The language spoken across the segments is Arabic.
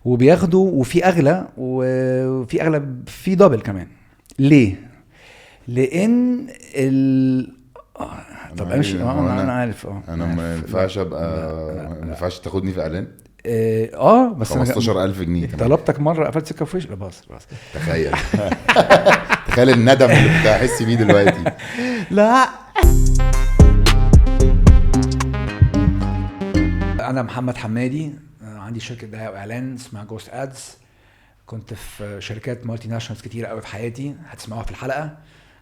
وبياخدوا وفي اغلى وفي اغلى في دبل كمان. ليه؟ لان طب امشي. انا عارف. انا ما ينفعش ابقى ما ينفعش تاخدني في اعلان. بس 15,000 جنيه طلبتك مره قفلت سكه في وشي. لا بس تخيل. تخيل الندم اللي بتحس بيه دلوقتي. لا انا محمد حمادي، عندي شركه دعايه واعلان اسمها جوست ادز. كنت في شركات مالتي ناشونالز كتير قوي في حياتي، هتسمعوها في الحلقه.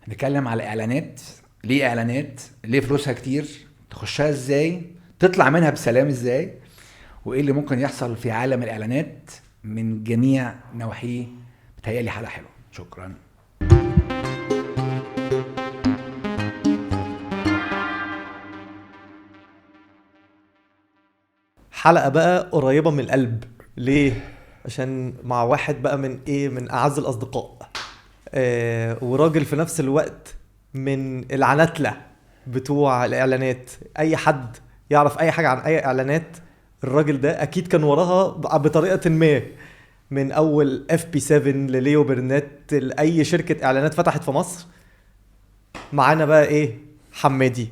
هنتكلم على اعلانات، ليه اعلانات، ليه فلوسها كتير، تخشها ازاي، تطلع منها بسلام ازاي، وايه اللي ممكن يحصل في عالم الاعلانات من جميع نواحيه. بتهيألي حلقه حلوه. شكرا. حلقة بقى قريبة من القلب. ليه؟ عشان مع واحد بقى من أعز الأصدقاء، وراجل في نفس الوقت من العناتلة بتوع الإعلانات. أي حد يعرف أي حاجة عن أي إعلانات، الراجل ده أكيد كان وراها بطريقة ما، من أول FP7 لليو برنات لأي شركة إعلانات فتحت في مصر. معانا بقى إيه؟ حمادي.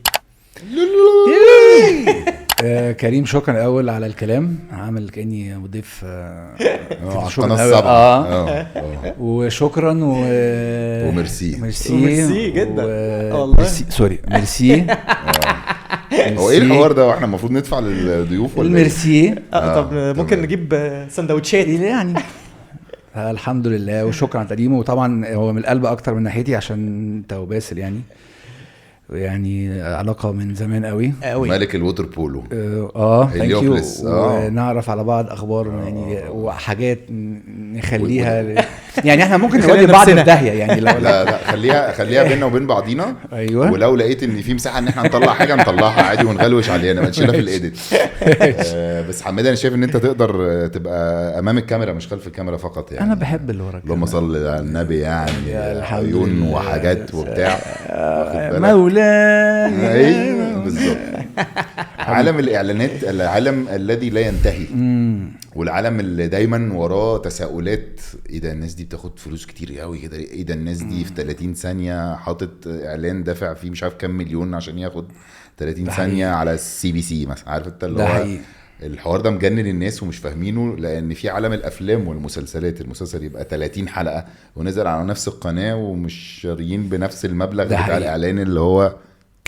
كريم، شكرا الاول على الكلام، عامل كاني مضيف وشكرا وميرسي ميرسي جدا والله. سوري ميرسي. هو ايه الحوار ده واحنا المفروض ندفع للضيوف ولا الميرسي؟ طب ممكن نجيب سندوتشات يعني. الحمد لله وشكرا على تقديمه. وطبعا هو من القلب اكتر من ناحيتي عشان انت وباسل يعني علاقة من زمان قوي. مالك الووتر بولو. هليوبلس. ونعرف على بعض اخبار يعني وحاجات نخليها يعني احنا ممكن نودي بعض في داهية يعني. لا خليها بيننا وبين بعضينا. ايوه. ولو لقيت ان في مساحة ان احنا نطلع حاجة نطلعها عادي ونغلوش علينا، ما نشيلها في الايديت. بس حمادي انا شايف ان انت تقدر تبقى امام الكاميرا مش خلف الكاميرا فقط يعني. انا بحب اللي وراك. اللهم صل على النبي يعني. عيون وحاجات وبتاع. ايوه بالظبط. عالم الاعلانات العالم الذي لا ينتهي، والعالم اللي دايما وراه تساؤلات. ايه ده الناس دي بتاخد فلوس كتير قوي كده؟ ايه ده الناس دي في 30 ثانيه حاطط اعلان دافع فيه مش عارف كام مليون عشان ياخد 30 ثانيه على CBC مثلا؟ عارف انت اللي هو الحوار ده مجنن الناس ومش فاهمينه. لان في عالم الافلام والمسلسلات، المسلسل يبقى 30 حلقه ونزل على نفس القناه ومش شاريين بنفس المبلغ بتاع الاعلان اللي هو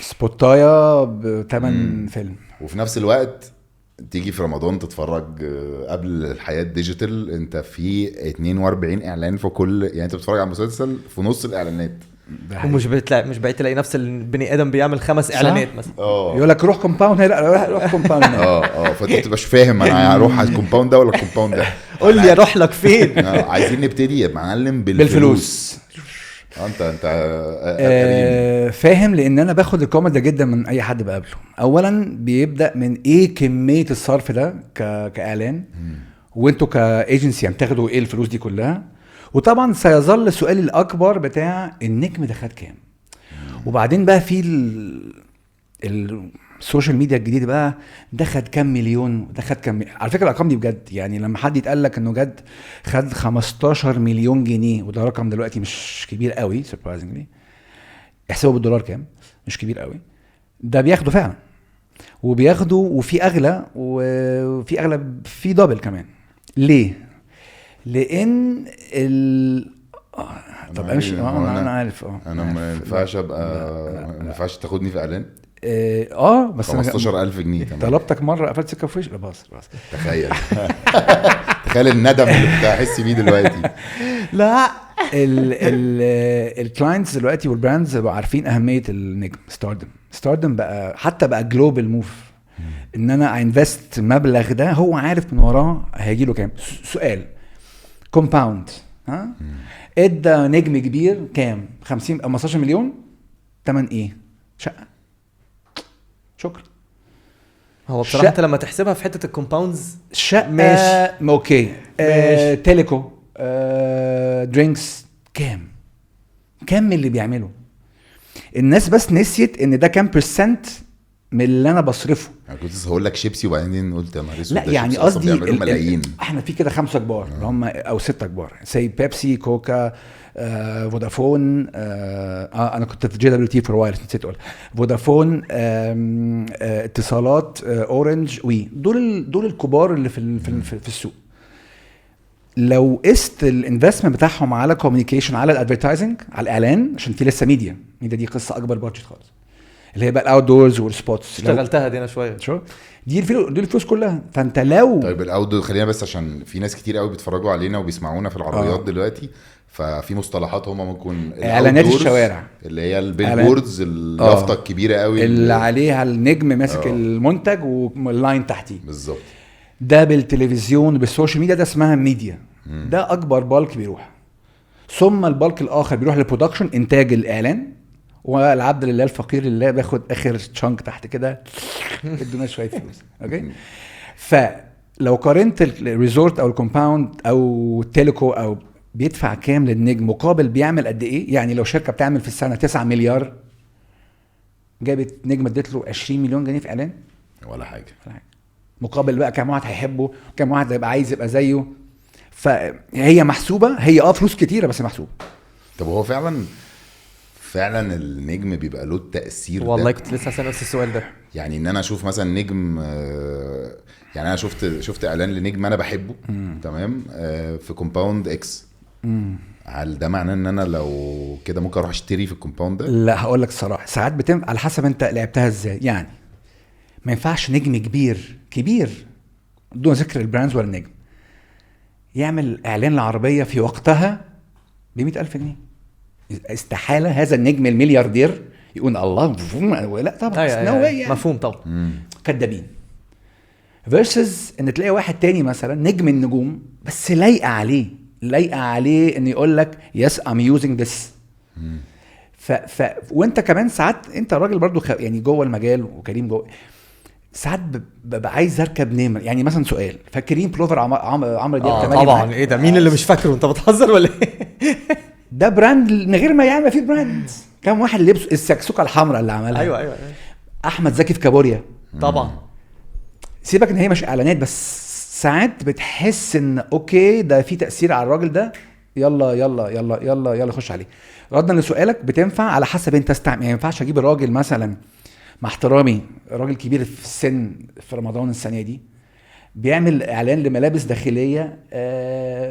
سبوتايا بتمن فيلم. وفي نفس الوقت تيجي في رمضان تتفرج قبل الحياة ديجيتال، انت في 42 اعلان في كل، يعني انت بتتفرج على مسلسل في نص الاعلانات. ومش بقيت تلاقي نفس البني ادم بيعمل 5 اعلانات مثلا. يقول لك روح كومباوند. لا روح كومباوند. فانت تبقاش فاهم انا هروح على الكومباوند ده ولا الكومباوند ده. قول لي اروح لك فين. عايزين نبتدي يا معلم بالفلوس. انت فاهم. لان انا باخد الكومنت ده جدا من اي حد بقابله. اولا بيبدا من ايه كميه الصرف ده كاعلان، وانتوا كايجنسي يعني بتاخدوا ايه الفلوس دي كلها. وطبعا سيظل السؤال الاكبر بتاع النجم ده خد كام. وبعدين بقى في السوشيال ميديا الجديد بقى، ده خد كام مليون، ده خد كام. على فكره الارقام دي بجد يعني، لما حد يتقال لك انه جد خد 15 مليون جنيه، وده رقم دلوقتي مش كبير قوي surprisingly، احسبه بالدولار كام، مش كبير قوي. ده بياخده فعلا، وبياخدوا وفي اغلى وفي اغلى في دبل كمان. ليه؟ لان طب امشي. انا عارف. انا ما ينفعش ابقى ما ينفعش تاخدني في اعلان. بس 15,000 جنيه طلبتك مره قفلت سكه في وشي. لا بس تخيل الندم اللي بتحس بيه دلوقتي. لا الكلاينتس دلوقتي والبراندز بقوا عارفين اهميه النجم. ستاردم بقى حتى بقى جلوبال موف. ان انا انفست مبلغ ده هو عارف من وراه هيجي له كام. سؤال كومباوند ادى نجم كبير كام؟ 50 او 15 مليون. تمن ايه؟ شقه. شكرا. هو بصراحه انت لما تحسبها في حته الكومباوندز شقه ماشي اوكي. تيليكو درينكس كام اللي بيعمله الناس. بس نسيت ان ده كام % من اللي انا بصرفه. انا كنت هقول لك شيبسي وبعدين قلت يا نهار اسود، لا ده يعني شيبسي أصلاً قصدي بيعملوا ملايين. احنا في كده 5 كبار اللي هم او 6 كبار، زي بيبسي، كوكا، فودافون، انا كنت في جي دبليو تي فور وايل نسيت اقول، فودافون، اتصالات، اورنج، وي، دول الكبار اللي في السوق. لو قست الانفستمنت بتاعهم على كوميونيكيشن، على الادفيرتايزنج، على الاعلان، عشان في لسه ميديا دي قصه اكبر بادجت خالص، اللي هي بقى الاوت دورز والسبوتس. اشتغلتها دي انا شويه، شو دي الفلوس كلها. فانت لو طيب الاوت، خلينا بس عشان في ناس كتير قوي بيتفرجوا علينا وبيسمعونا في العربيات دلوقتي، ففي مصطلحات هم ممكن اعلانات الشوارع اللي هي البيلبوردز، اليافطه الكبيره قوي اللي عليها النجم ماسك المنتج واللاين تحتيه بالظبط. ده بالتلفزيون بالسوشيال ميديا، ده اسمها ميديا. ده اكبر بالك بيروح، ثم البالك الاخر بيروح للبرودكشن، انتاج الاعلان، والعبد لله الفقير لله بياخد اخر تشانك تحت كده ادونا شويه فلوس. اوكي، فلو قارنت الريزورت او الكومباوند او التيليكو او بيدفع كام للنجم مقابل بيعمل قد ايه، يعني لو شركه بتعمل في السنه 9 مليار جابت نجم ادت له 20 مليون جنيه في اعلان ولا حاجه، مقابل بقى كام واحد هيحبه، كام واحد هيبقى عايز يبقى زيه. فهي محسوبه، هي فلوس كتيره بس محسوبه. طب هو فعلا النجم بيبقى له التأثير ده؟ والله كنت لسه هسأل نفس السؤال ده. يعني ان انا اشوف مثلا نجم، يعني انا شفت اعلان لنجم انا بحبه، تمام، في كومباوند اكس، هل ده معناه ان انا لو كده ممكن اروح اشتري في الكومباوند ده؟ لا هقول لك الصراحه، ساعات على حسب انت لعبتها ازاي. يعني ما ينفعش نجم كبير دون ذكر البراندز ولا النجم يعمل اعلان لعربيه في وقتها ب100,000 جنيه. استحاله هذا النجم الملياردير يقول الله، لا طبعا مفهوم طبعا. كدابين. فيرسز ان تلاقي واحد تاني مثلا نجم النجوم بس لايقه عليه ان يقول لك يس ام يوزنج ذس. وانت كمان ساعات انت راجل برضو يعني جوه المجال وكريم جوه، ساعات ببقى عايز اركب نمر. يعني مثلا سؤال، فاكرين بلوفر عمرو دياب؟ طبعا. ايه ده؟ مين اللي مش فاكره؟ انت بتهزر ولا ايه؟ ده براند من غير ما يعمل فيه براند. كم واحد لبس السكسوكه الحمراء اللي عملها؟ ايوه. احمد زكي في كابوريا طبعا. سيبك ان هي مش اعلانات، بس ساعات بتحس ان اوكي ده في تاثير على الراجل ده، يلا خش عليه. ردا لسؤالك، بتنفع على حسب انت استعمل. ما ينفعش اجيب الراجل مثلا، مع احترامي، راجل كبير في السن في رمضان السنه دي بيعمل اعلان لملابس داخليه،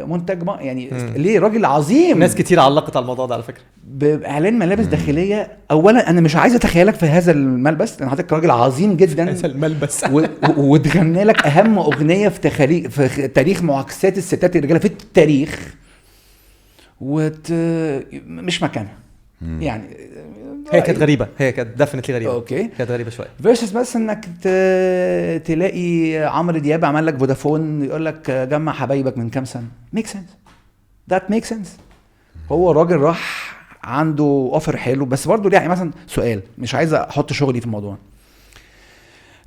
منتج يعني ليه؟ راجل عظيم. ناس كتير علقت على الموضوع ده على فكره، باعلان ملابس داخليه. اولا انا مش عايز اتخيلك في هذا الملبس، لان حضرتك راجل عظيم جدا هذا الملبس وتغني لك اهم اغنيه في تاريخ معاكسات الستات الرجاله في التاريخ، مش مكانها. يعني هي كانت غريبه، هي كانت ديفينتلي غريبه. اوكي، كانت غريبه شويه. فيرسس بس انك تلاقي عمرو دياب عمل لك فودافون يقول لك جمع حبايبك من كام سنه. ميك سنس، ذات ميك سنس. هو راجل راح عنده اوفر حلو، بس برضه يعني مثلا سؤال، مش عايز احط شغلي في الموضوع.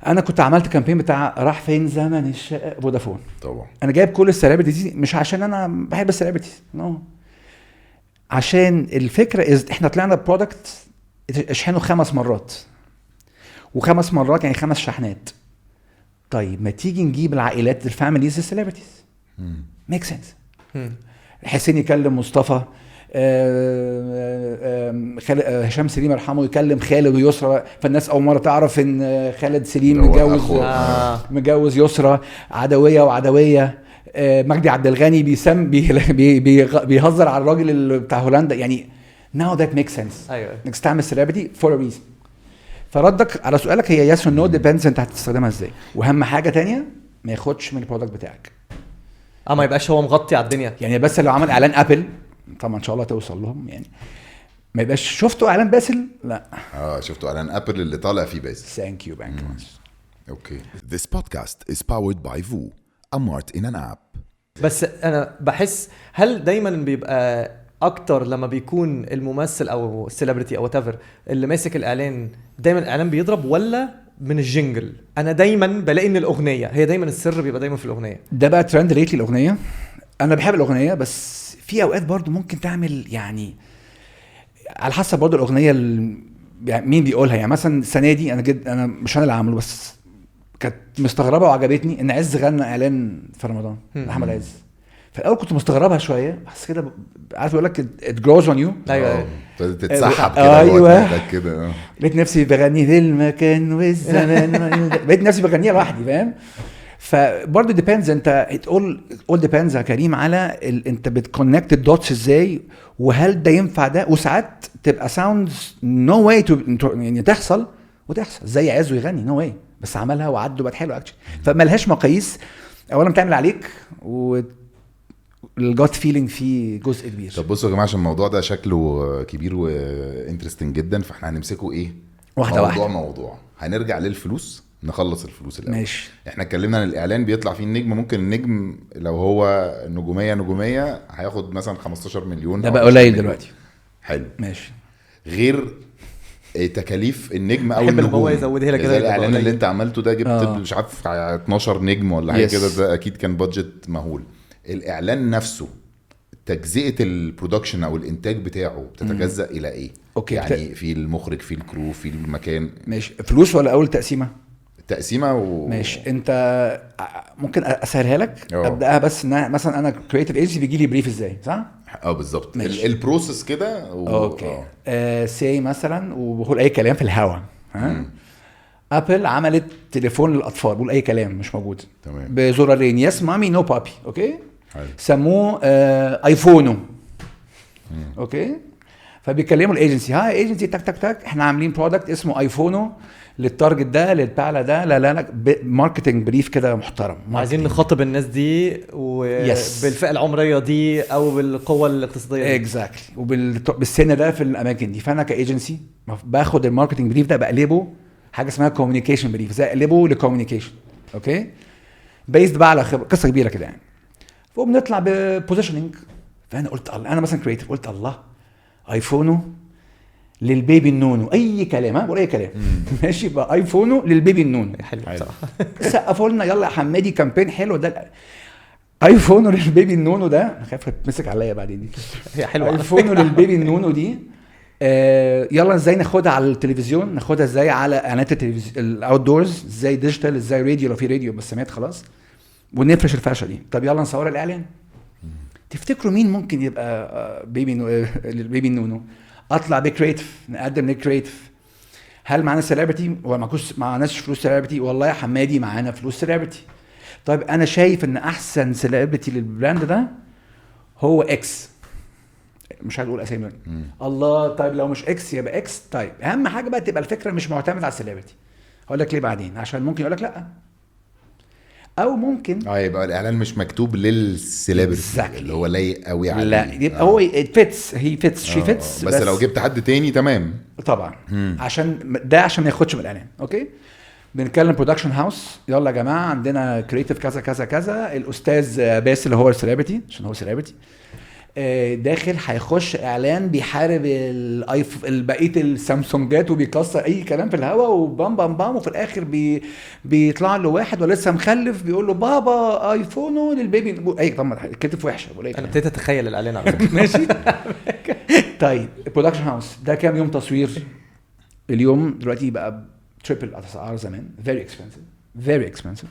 انا كنت عملت كامبين بتاع راح فين زمن الشقه فودافون طبعا. انا جايب كل السيلبرتيز، مش عشان انا بحب السيلبرتيز، عشان الفكره احنا طلعنا برودكت اشحنه 5 مرات، و5 مرات يعني 5 شحنات. طيب ما تيجي نجيب العائلات الفاميليز السيلبرتيز، ميك سنس. حسين يكلم مصطفى، هشام سليم يرحمه يكلم خالد ويسرى، فالناس اول مره تعرف ان خالد سليم متجوز يسرى. عدويه مجدي عبد الغني بيهزر على الراجل بتاع هولندا. يعني now that makes sense. ايوه انك تستعمل celebrity for a reason. فردك على سؤالك هي yes or no depends انت هتستخدمها ازاي. واهم حاجه تانية ما ياخدش من البرودكت بتاعك، ما يبقاش هو مغطي على الدنيا. يعني بس لو عمل اعلان ابل طبعا ان شاء الله توصل لهم، يعني ما يبقاش شفتوا اعلان باسل. لا شفتوا اعلان ابل اللي طالع فيه باسل. thank you bank loans. اوكي. This podcast is powered by VOO, a mart in an app. بس انا بحس هل دايما بيبقى اكتر لما بيكون الممثل او السيلبرتي او whatever اللي ماسك الاعلان دايما الاعلان بيضرب، ولا من الجينجل؟ انا دايما بلاقي ان الاغنيه هي دايما السر بيبقى دايما في الاغنيه. ده بقى ترند ليتلي الاغنيه. انا بحب الاغنيه، بس في اوقات برضو ممكن تعمل يعني على حسب برضو الاغنيه يعني مين بيقولها؟ يعني مثلا السنه دي انا مش انا اللي عامله، بس كانت مستغربه وعجبتني ان عز غنى اعلان في رمضان احمد عز. في الاول كنت مستغربها شويه، بس كده عارف يقول لك it grows on you. ايوه ابتدت تتسحب كده أيوة. كده. لقيت نفسي بغني في المكان والزمان بقيت نفسي بغنيها لوحدي، فاهم؟ فبرضه ديبيندز، انت all depends يا كريم على انت بتكونكت الدوتس ازاي، وهل ده ينفع ده. وساعات تبقى ساوندز نو واي يعني تحصل زي عز ويغني نو واي، بس عملها وعدوا بقت حلوه اكشن. فملهاش مقاييس، اولا بتعمل عليك والجوت فيلينج فيه جزء كبير. طب بصوا يا جماعه، عشان الموضوع ده شكله كبير وانترستنج جدا، فاحنا هنمسكه ايه واحده موضوع هنرجع للفلوس، نخلص الفلوس الاول. ماشي. احنا اتكلمنا عن الاعلان بيطلع فيه النجم، ممكن النجم لو هو نجوميه هياخد مثلا 15 مليون، ده بقى قليل دلوقتي. حلو ماشي. غير تكاليف النجم او النجوم النجوم، هو يزودها لك زي كده. الاعلان اللي انت عملته ده، جبت مش عارف 12 نجم ولا حاجه كده، ده اكيد كان بادجت مهول. الاعلان نفسه تجزئه البرودكشن او الانتاج بتاعه بتتجزأ الى ايه؟ اوكي. يعني في المخرج، في الكرو، في المكان. ماشي. فلوس ولا اول تقسيمه؟ تقسيمه ماشي. انت ممكن اسهلها لك. ابداها بس ان مثلا انا كرييتيف ايجنسي بيجي لي بريف ازاي، صح؟ بالظبط. البروسيس كده اوكي. سي مثلا، وبقول اي كلام في الهوا، ها. ابل عملت تليفون للاطفال، بقول اي كلام مش موجود، تمام، بزرارين، يس مامي نو بابي. اوكي. حلو. سموه ايفونو. اوكي. فبيكلموا الايجنسي، هاي ايجنسي تك تك تك، احنا عاملين برودكت اسمه ايفونو للتارجت ده، للبعلة ده، لا ماركتنج بريف كده محترم. عايزين نخاطب الناس دي وبالفئه العمريه دي او بالقوه الاقتصاديه دي. اكزاكتلي. وبالسن ده في الاماكن دي. فانا كايجنسي باخد الماركتنج بريف ده بقلبه حاجه اسمها كوميونيكيشن بريف، زي اقلبه لكوميونيكيشن. اوكي. بيزد بقى على قصه كبيره كده يعني. وبنطلع ببوزيشننج. فانا قلت الله، انا مثلا كرييتيف، قلت الله ايفونو للبيبي النونو، اي كلام، ها بقول اي كلام. ماشي بقى ايفونو للبيبي النونو. حلو بصراحه. سقفوا لنا يلا يا حمادي كامبين حلو ده. ايفونو للبيبي النونو ده، خايف تمسك عليا بعدين دي. هي حلوه. ايفونو للبيبي النونو دي. يلا ازاي ناخدها على التلفزيون، ناخدها ازاي على اعلانات التلفزيون الاوت دورز، ازاي ديجيتال، ازاي راديو لو في راديو بس سمعت خلاص، ونفرش الفرشه دي. طب يلا نصور الاعلان. تفتكروا مين ممكن يبقى البيبي النونو؟ اطلع بكريتيف، نقدم للكريتيف. هل معانا سيلبرتي ولا معناش فلوس سيلبرتي؟ والله يا حمادي معانا فلوس سيلبرتي. طيب انا شايف ان احسن سيلبرتي للبراند ده هو اكس، مش هقول اسامي. الله. طيب لو مش اكس يبقى اكس. طيب اهم حاجه بقى تبقى الفكره مش معتمده على السيلبرتي. هقول لك ليه بعدين، عشان ممكن يقول لك لا، او ممكن يبقى الاعلان مش مكتوب للسيلبرتي اللي هو لايق قوي عليه. لا يبقى هو فيتس، هي فيتس، شي فيتس. بس لو جبت حد تاني تمام طبعا. عشان ما ياخدش من الاعلان. اوكي. بنتكلم برودكشن هاوس، يلا يا جماعه عندنا كرييتيف كذا كذا كذا، الاستاذ باسل اللي هو السيلبرتي عشان هو سيلبرتي داخل هيخش اعلان بيحارب بقيه السامسونجات وبيكسر اي كلام في الهوا وبام بام بام، وفي الاخر بيطلع له واحد ولسه مخلف بيقول له بابا ايفونو للبيبي. اي طبعا الكتف وحشه. انا ابتديت اتخيل الاعلان على فكره. ماشي. طيب البرودكشن هاوس ده كام يوم تصوير؟ اليوم دلوقتي بقى تريبل اسعار زمان. فيري اكسبنسيف.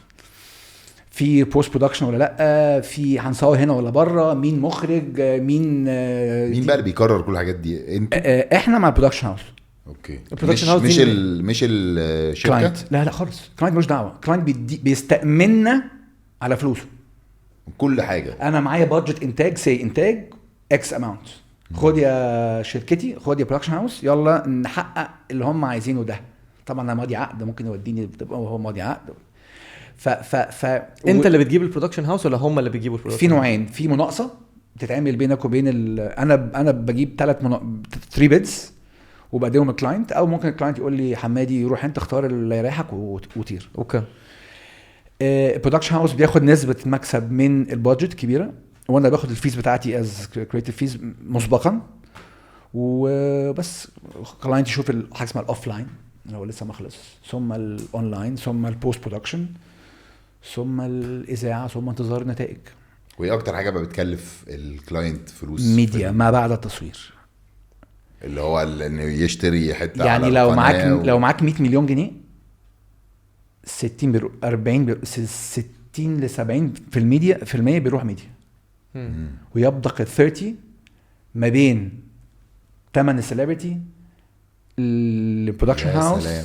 في بوست برودكشن ولا لا، في هنصور هنا ولا بره، مين مخرج، مين بقى اللي بيقرر كل الحاجات دي؟ انت احنا مع البرودكشن هاوس. اوكي. مش الشركه. لا خالص. كلاينت ملوش دعوه. كلاينت بيستأمننا على فلوسه كل حاجه. انا معايا بادجت انتاج، انتاج اكس اماونت، خد يا شركتي، خد يا برودكشن هاوس، يلا نحقق اللي هم عايزينه ده. طبعا انا ماضي عقد، ممكن يوديني وهو ماضي عقد. انت اللي بتجيب البرودكشن هاوس ولا هم اللي بيجيبوا البرودكشن؟ في نوعين. في مناقصه بتتعمل بينك وبين انا بجيب 3 بيدز وبقدمهم الكلاينت، او ممكن الكلاينت يقول لي حمادي روح انت اختار اللي يريحك وطير. اوكي. البرودكشن هاوس بياخد نسبه مكسب من البادجت كبيره، وانا باخد الفيز بتاعتي از كرييتيف فيز مسبقا، وبس الكلاينت يشوف حاجه اسمها الاوف لاين اللي هو لسه ما خلص، ثم الاونلاين، ثم البوست برودكشن، ثم الاذاعه، ثم انتظار النتائج. وايه اكتر حاجه بقى بتكلف الكلاينت فلوس؟ ميديا ما بعد التصوير. اللي هو انه يشتري حته يعني على لو معاك القناة لو معاك 100 مليون جنيه 60 بيروح 60 ل 70% بيروح ميديا ويبقى 30 ما بين ثمن السليبرتي البرودكشن يا هاوس سلام.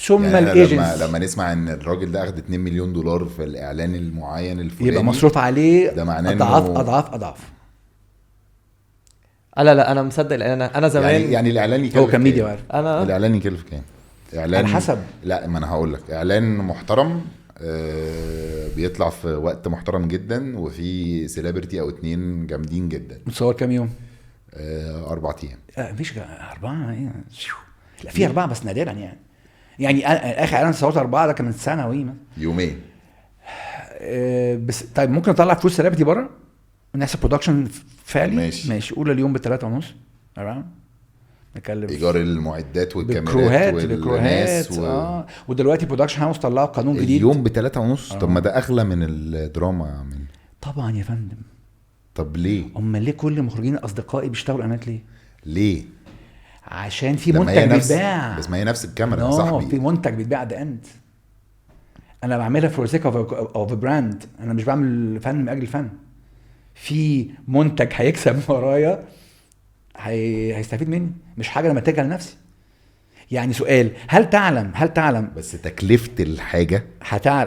ثم يعني الايجنتس لما نسمع ان الراجل ده اخد 2 مليون دولار في الاعلان المعين الفلاني يبقى مصروف عليه ده معناه اضعاف إنه- اضعاف لا انا مصدق لان انا زمان يعني الاعلان يكلف هو كان ميديا كام؟ وعارف انا الاعلان يكلف كام؟ اعلان على حسب. لا ما انا هقول لك اعلان محترم بيطلع في وقت محترم جدا وفي سيلبرتي او 2 جامدين جدا متصور كام يوم 4 ايام مفيش 4 ايه لا في 4 بس نادرا يعني اخر اعلان صورت 4 ده كان من سنه مثلا يومين بس طيب ممكن نطلع فلوس سيلبرتي بره ونحسب برودكشن فعلي ماشي. قول اليوم ب3.5 نكلم ايجار المعدات بالكروهات والكاميرات والناس ودلوقتي برودكشن هاوس طلعوا قانون جديد اليوم ب3.5 طب ما ده اغلى من الدراما يا عم. طبعا يا فندم. طب ليه ليه كل المخرجين اصدقائي بيشتغلوا اعلانات ليه؟ عشان في لما هي منتج نفس بيتباع بس ما هي نفس الكاميرا يا صاحبي في منتج بيتباع ده اند انا بعملها فور سيك اوف براند انا مش بعمل فن من اجل الفن في منتج هيكسب ورايا هيستفيد مني مش حاجه انا متجهه لنفسي يعني سؤال هل تعلم بس تكلفة الحاجة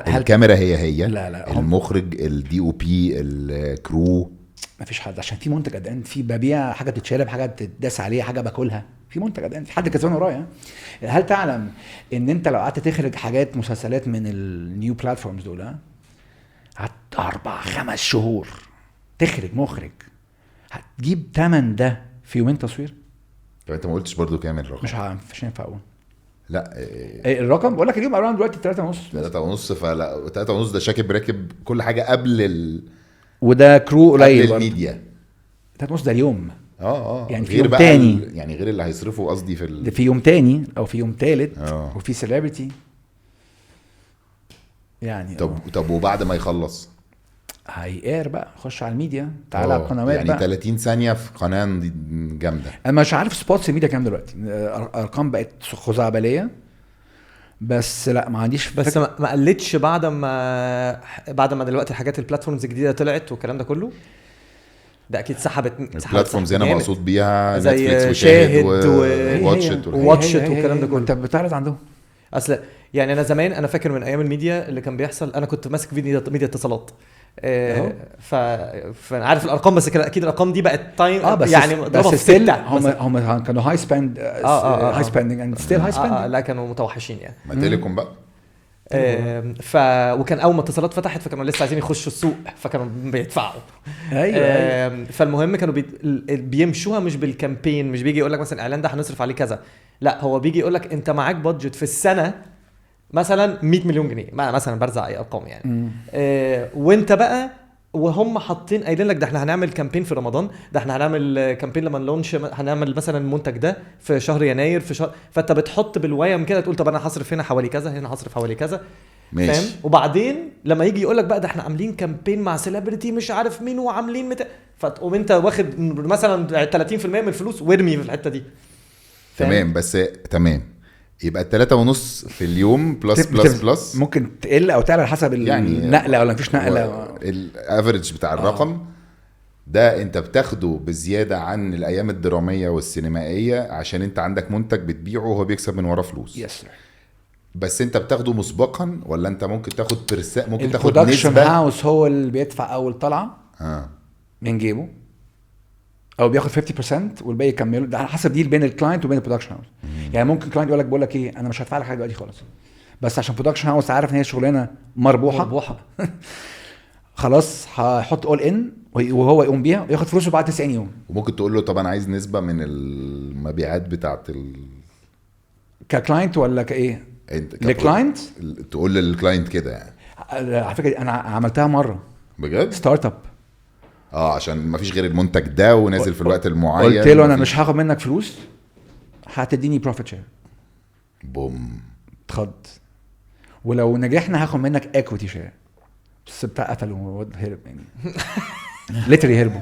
هل الكاميرا هي لا المخرج الدي او بي الكرو مفيش حد عشان في منتج قد في ببيع حاجه بتتشرب حاجه بتداس عليها حاجه باكلها في منتج قد في حد كسبان ورايا هل تعلم ان انت لو قعدت تخرج حاجات مسلسلات من النيو بلاتفورمز دول 4-5 شهور تخرج مخرج هتجيب تمن ده في يومين تصوير طب انت ما قلتش برضو كام الرقم مش هينفع اقول لا الرقم بقول لك اجيب اراوند دلوقتي 3.5 فلا 3.5 ده شاكب راكب كل حاجه قبل وده كرو قليل قبل الميديا 3.5 ده اليوم يعني في يوم تاني يعني غير اللي هيصرفوا قصدي ده في يوم تاني او في يوم ثالث وفي سيلبرتي يعني طب وبعد ما يخلص هيقار بقى خش على الميديا تعالى على القنوات يعني بقى 30 ثانيه في قناه جامده انا مش عارف سبوتس الميديا كام دلوقتي ارقام بقت خزعبليه بس لا ما عنديش بس ما قلتش بعد ما دلوقتي الحاجات البلاتفورمز الجديده طلعت والكلام ده كله ده اكيد سحبت البلاتفورمز انا مقصود بيها زي نتفليكس شاهد واتشت والكلام ده كله انت بتعرض عندهم اصل يعني انا زمان انا فاكر من ايام الميديا اللي كان بيحصل انا كنت ماسك ميديا اتصالات فانا عارف الارقام بس كده اكيد الارقام دي بقت تايم بس يعني بس ستيل هم كانوا هاي سبند هاي سبندنج اند ستيل هاي سبندنج لا كانوا متوحشين يعني ما تيليكوم بقى وكان اول ما اتصالات فتحت فكانوا لسه عايزين يخشوا السوق فكانوا بيدفعوا ايوه فالمهم كانوا بيمشوها مش بالكامبين مش بيجي يقول لك مثلا الاعلان ده هنصرف عليه كذا لا هو بيجي يقول لك انت معاك بادجت في السنه مثلا 100 مليون جنيه مثلا برزع اي ارقام يعني وانت بقى وهم حاطين قايلين لك ده احنا هنعمل كامبين في رمضان ده احنا هنعمل كامبين لما نلونش هنعمل مثلا المنتج ده في شهر يناير في شهر فانت بتحط بالويم كده تقول طب انا هصرف هنا حوالي كذا هنا هصرف حوالي كذا فاهم وبعدين لما يجي يقول لك بقى ده احنا عاملين كامبين مع سيلبرتي مش عارف مين وعاملين فتقوم انت واخد مثلا 30% من الفلوس وارمي في الحته دي تمام بس تمام يبقى 3.5 في اليوم بلس ممكن تقل او تعلى حسب يعني النقله ولا مفيش نقله الافريج بتاع الرقم ده انت بتاخده بزياده عن الايام الدراميه والسينمائيه عشان انت عندك منتج بتبيعه وهو بيكسب من وراه فلوس يس بس انت بتاخده مسبقا ولا انت ممكن تاخد ممكن تاخد البرودكشن نسبه هاوس هو اللي بيدفع اول طلعه من جيبه او بياخد 50% والباقي يكمله ده على حسب ديل بين الكلاينت وبين البرودكشن هاوس يعني ممكن كلاينت يقول لك بقول لك ايه انا مش هدفع لك حاجه دلوقتي خالص بس عشان برودكشن هاوس عارف ان هي شغلانه مربوحه خلاص هحط اول ان وهو يقوم بيها وياخد فلوسه بعد 90 يوم وممكن تقول له طب انا عايز نسبه من المبيعات بتاعه ككلاينت ولا كايه انت للكلاينت تقول للكلاينت كده يعني على فكره انا عملتها مره بجد ستارت اب عشان ما فيش غير المنتج ده ونازل في الوقت المعين قلت له انا مش هاخد منك فلوس هتديني بروفيت شير بوم اتخض ولو نجحنا هاخد منك ايكويتي شير بس بتاع قتلوا هرب يعني ليتري هربوا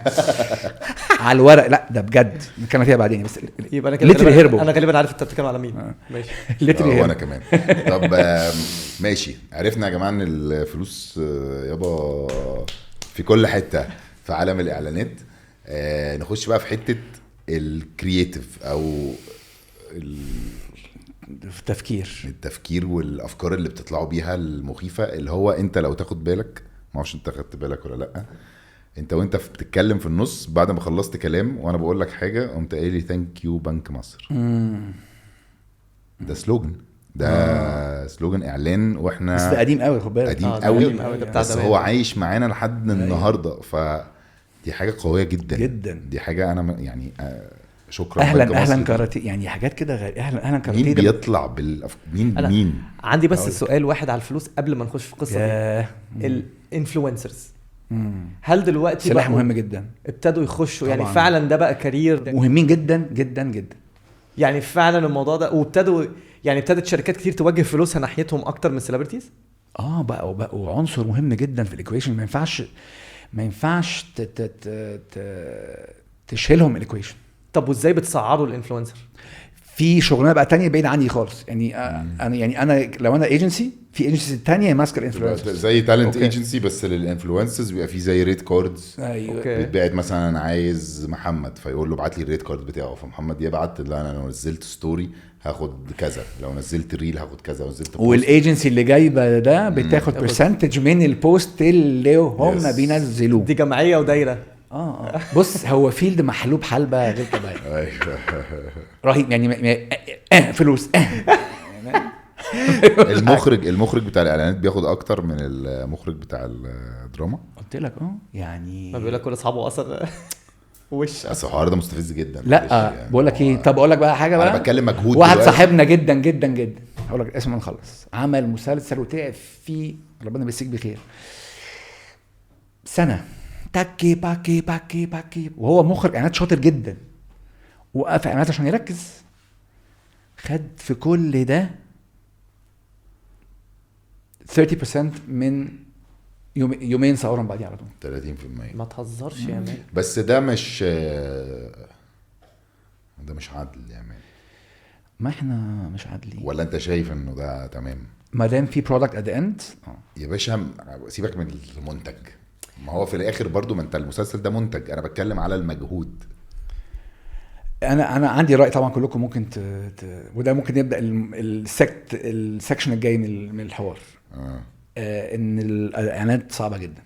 على الورق، لا ده بجد نتكلم فيها بعدين. بس يبقى انا كده literally هربوا. انا غالبا عارف انت بتتكلم على مين. ماشي. literally وانا هربوا. كمان. طب ماشي، عرفنا يا جماعه ان الفلوس يابا في كل حته في عالم الاعلانات. نخش بقى في حته الكرييتيف او في التفكير والافكار اللي بتطلعوا بيها المخيفه، اللي هو انت لو تاخد بالك، ما اعرفش انت خدت بالك ولا لا، انت وانت بتتكلم في النص بعد ما خلصت كلام وانا بقول لك حاجه قمت قايل لي ثانك يو بنك مصر. ده سلوجن، ده سلوجن اعلان، واحنا بس ده قديم قوي خد بالك. قديم ده قوي، قديم قوي، ده بتاع بس زمان. هو عايش معانا لحد النهارده. فدي حاجه قويه جدا جدا. دي حاجه انا يعني شكرا بنك اهلا مصر اهلا دي. كاراتيه يعني حاجات كده اهلا كاراتيه. مين ده بيطلع مين عندي بس سؤال واحد على الفلوس قبل ما نخش في القصه دي. الانفلونسرز هل دلوقتي سلاح بقوا مهم جدا، ابتدوا يخشوا يعني طبعاً. فعلا ده بقى كارير مهمين جدا جدا جدا. يعني فعلا الموضوع ده، وابتدوا يعني ابتدت شركات كتير توجه فلوسها ناحيتهم اكتر من السيلبرتيز. بقوا عنصر مهم جدا في الايكويشن. ما ينفعش تشيلهم الايكويشن. طب وازاي بتصعدوا الانفلونسر؟ في شغلانه بقى تانية بعيد عني خالص يعني. انا لو انا ايجنسي، في ايجنسي تانية ماسكه الانفلونسرز زي تالنت أوكي. ايجنسي بس للانفلونسرز بيبقى فيه زي ريت كاردز. ايوه أوكي. بيتبعت مثلا انا عايز محمد فيقول له ابعت لي الريت كارد بتاعه، فمحمد يبعت لا انا لو نزلت ستوري هاخد كذا، لو نزلت ريل هاخد كذا، لو نزلت بوست. والايجنسي اللي جايبه ده بتاخد برسنتج من البوست اللي هم Yes. بينزلوه. دي جمعيه ودايره. بص هو فيلد محلوب حلبة غير طبيعي ايوه رهيب يعني. فلوس المخرج بتاع الاعلانات بياخد اكتر من المخرج بتاع الدراما. قلت لك يعني ما بيقول لك كل اصحابه اصلا وش بس الحوار ده مستفز جدا. لا يعني بقول لك ايه. طب اقول لك بقى حاجه بقى. انا بتكلم مجهود واحد دلوقتي. صاحبنا جدا جدا جدا، هقول لك اسمه نخلص، عمل مسلسل وطلع فيه ربنا يمسيك بخير سنه تاكي باكي باكي باكي، وهو مخرج اعلانات شاطر جدا، وقف اعلانات عشان يركز، خد في كل ده 30% من يومين صورهم بعدين على طول. 30%. ما تهزرش يا مان. بس ده مش عدل يا مان. ما احنا مش عادلين. ولا انت شايف انه ده تمام؟ ما دام في برودكت ات ذا اند يا باشا سيبك من المنتج، ما هو في الاخر برضو ما انت المسلسل ده منتج، انا بتكلم على المجهود. انا عندي راي طبعا كلكم ممكن وده ممكن يبدا السكشن الجاي من الحوار. ان الاعلانات صعبه جدا.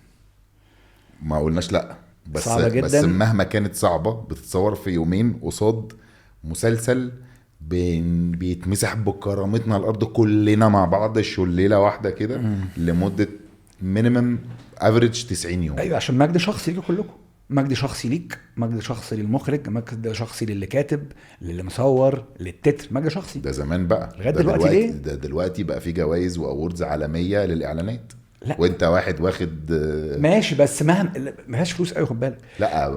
ما قلناش لا، بس صعبة جداً. بس مهما كانت صعبه بتتصور في يومين قصاد مسلسل بيتمسح بكرامتنا على الارض كلنا مع بعض ليله واحده كده لمده مينيمم افريج 90 يوم. ايوه عشان مجد شخصي ليكم كلكم، مجد شخصي ليك، مجد شخصي للمخرج، مجد شخصي للي كاتب، للي مصور، للتتر، مجد شخصي. ده زمان بقى، لغايه دلوقتي ليه؟ ده دلوقتي بقى في جوائز واوردز عالميه للاعلانات. لا. وانت واحد واخد ماشي بس ما فيهاش فلوس قوي خد بالك. لا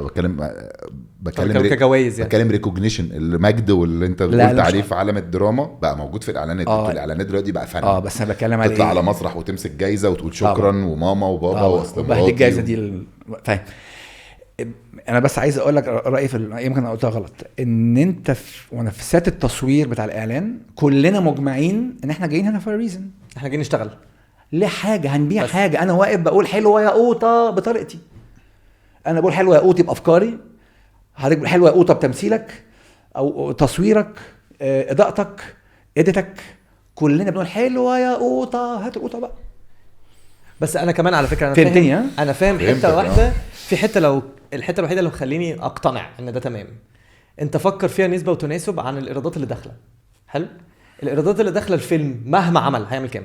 بتكلم كجوائز يعني. بتكلم ريكوجنيشن المجد واللي انت قلت عليه في عالم الدراما بقى موجود في الاعلانات. الاعلانات دلوقتي بقى فن. بس انا بتكلم على تطلع على مسرح وتمسك جايزه وتقول شكرا وماما وبابا وبهدي الجايزه دي فاهم. انا بس عايز اقول لك رايي يمكن انا قلتها غلط، ان انت وانا في سات التصوير بتاع الاعلان كلنا مجمعين ان احنا جايين هنا فور ريزن، احنا جايين نشتغل لحاجه هنبيع حاجه. انا واقف بقول حلوه يا قوطه بطريقتي، انا بقول حلوه يا قوطي بافكاري، حضرتك بقول حلوه يا قوطه بتمثيلك او تصويرك، اضاءتك، اديتك، كلنا بنقول حلوه يا قوطه، هات القوطه بقى. بس انا كمان على فكره انا فاهم حته واحده في حته، لو الحته الوحيده اللي مخليني اقتنع ان ده تمام، انت فكر فيها نسبه وتناسب عن الايرادات اللي داخله. حلو، الايرادات اللي داخله الفيلم مهما عمل هيعمل كام؟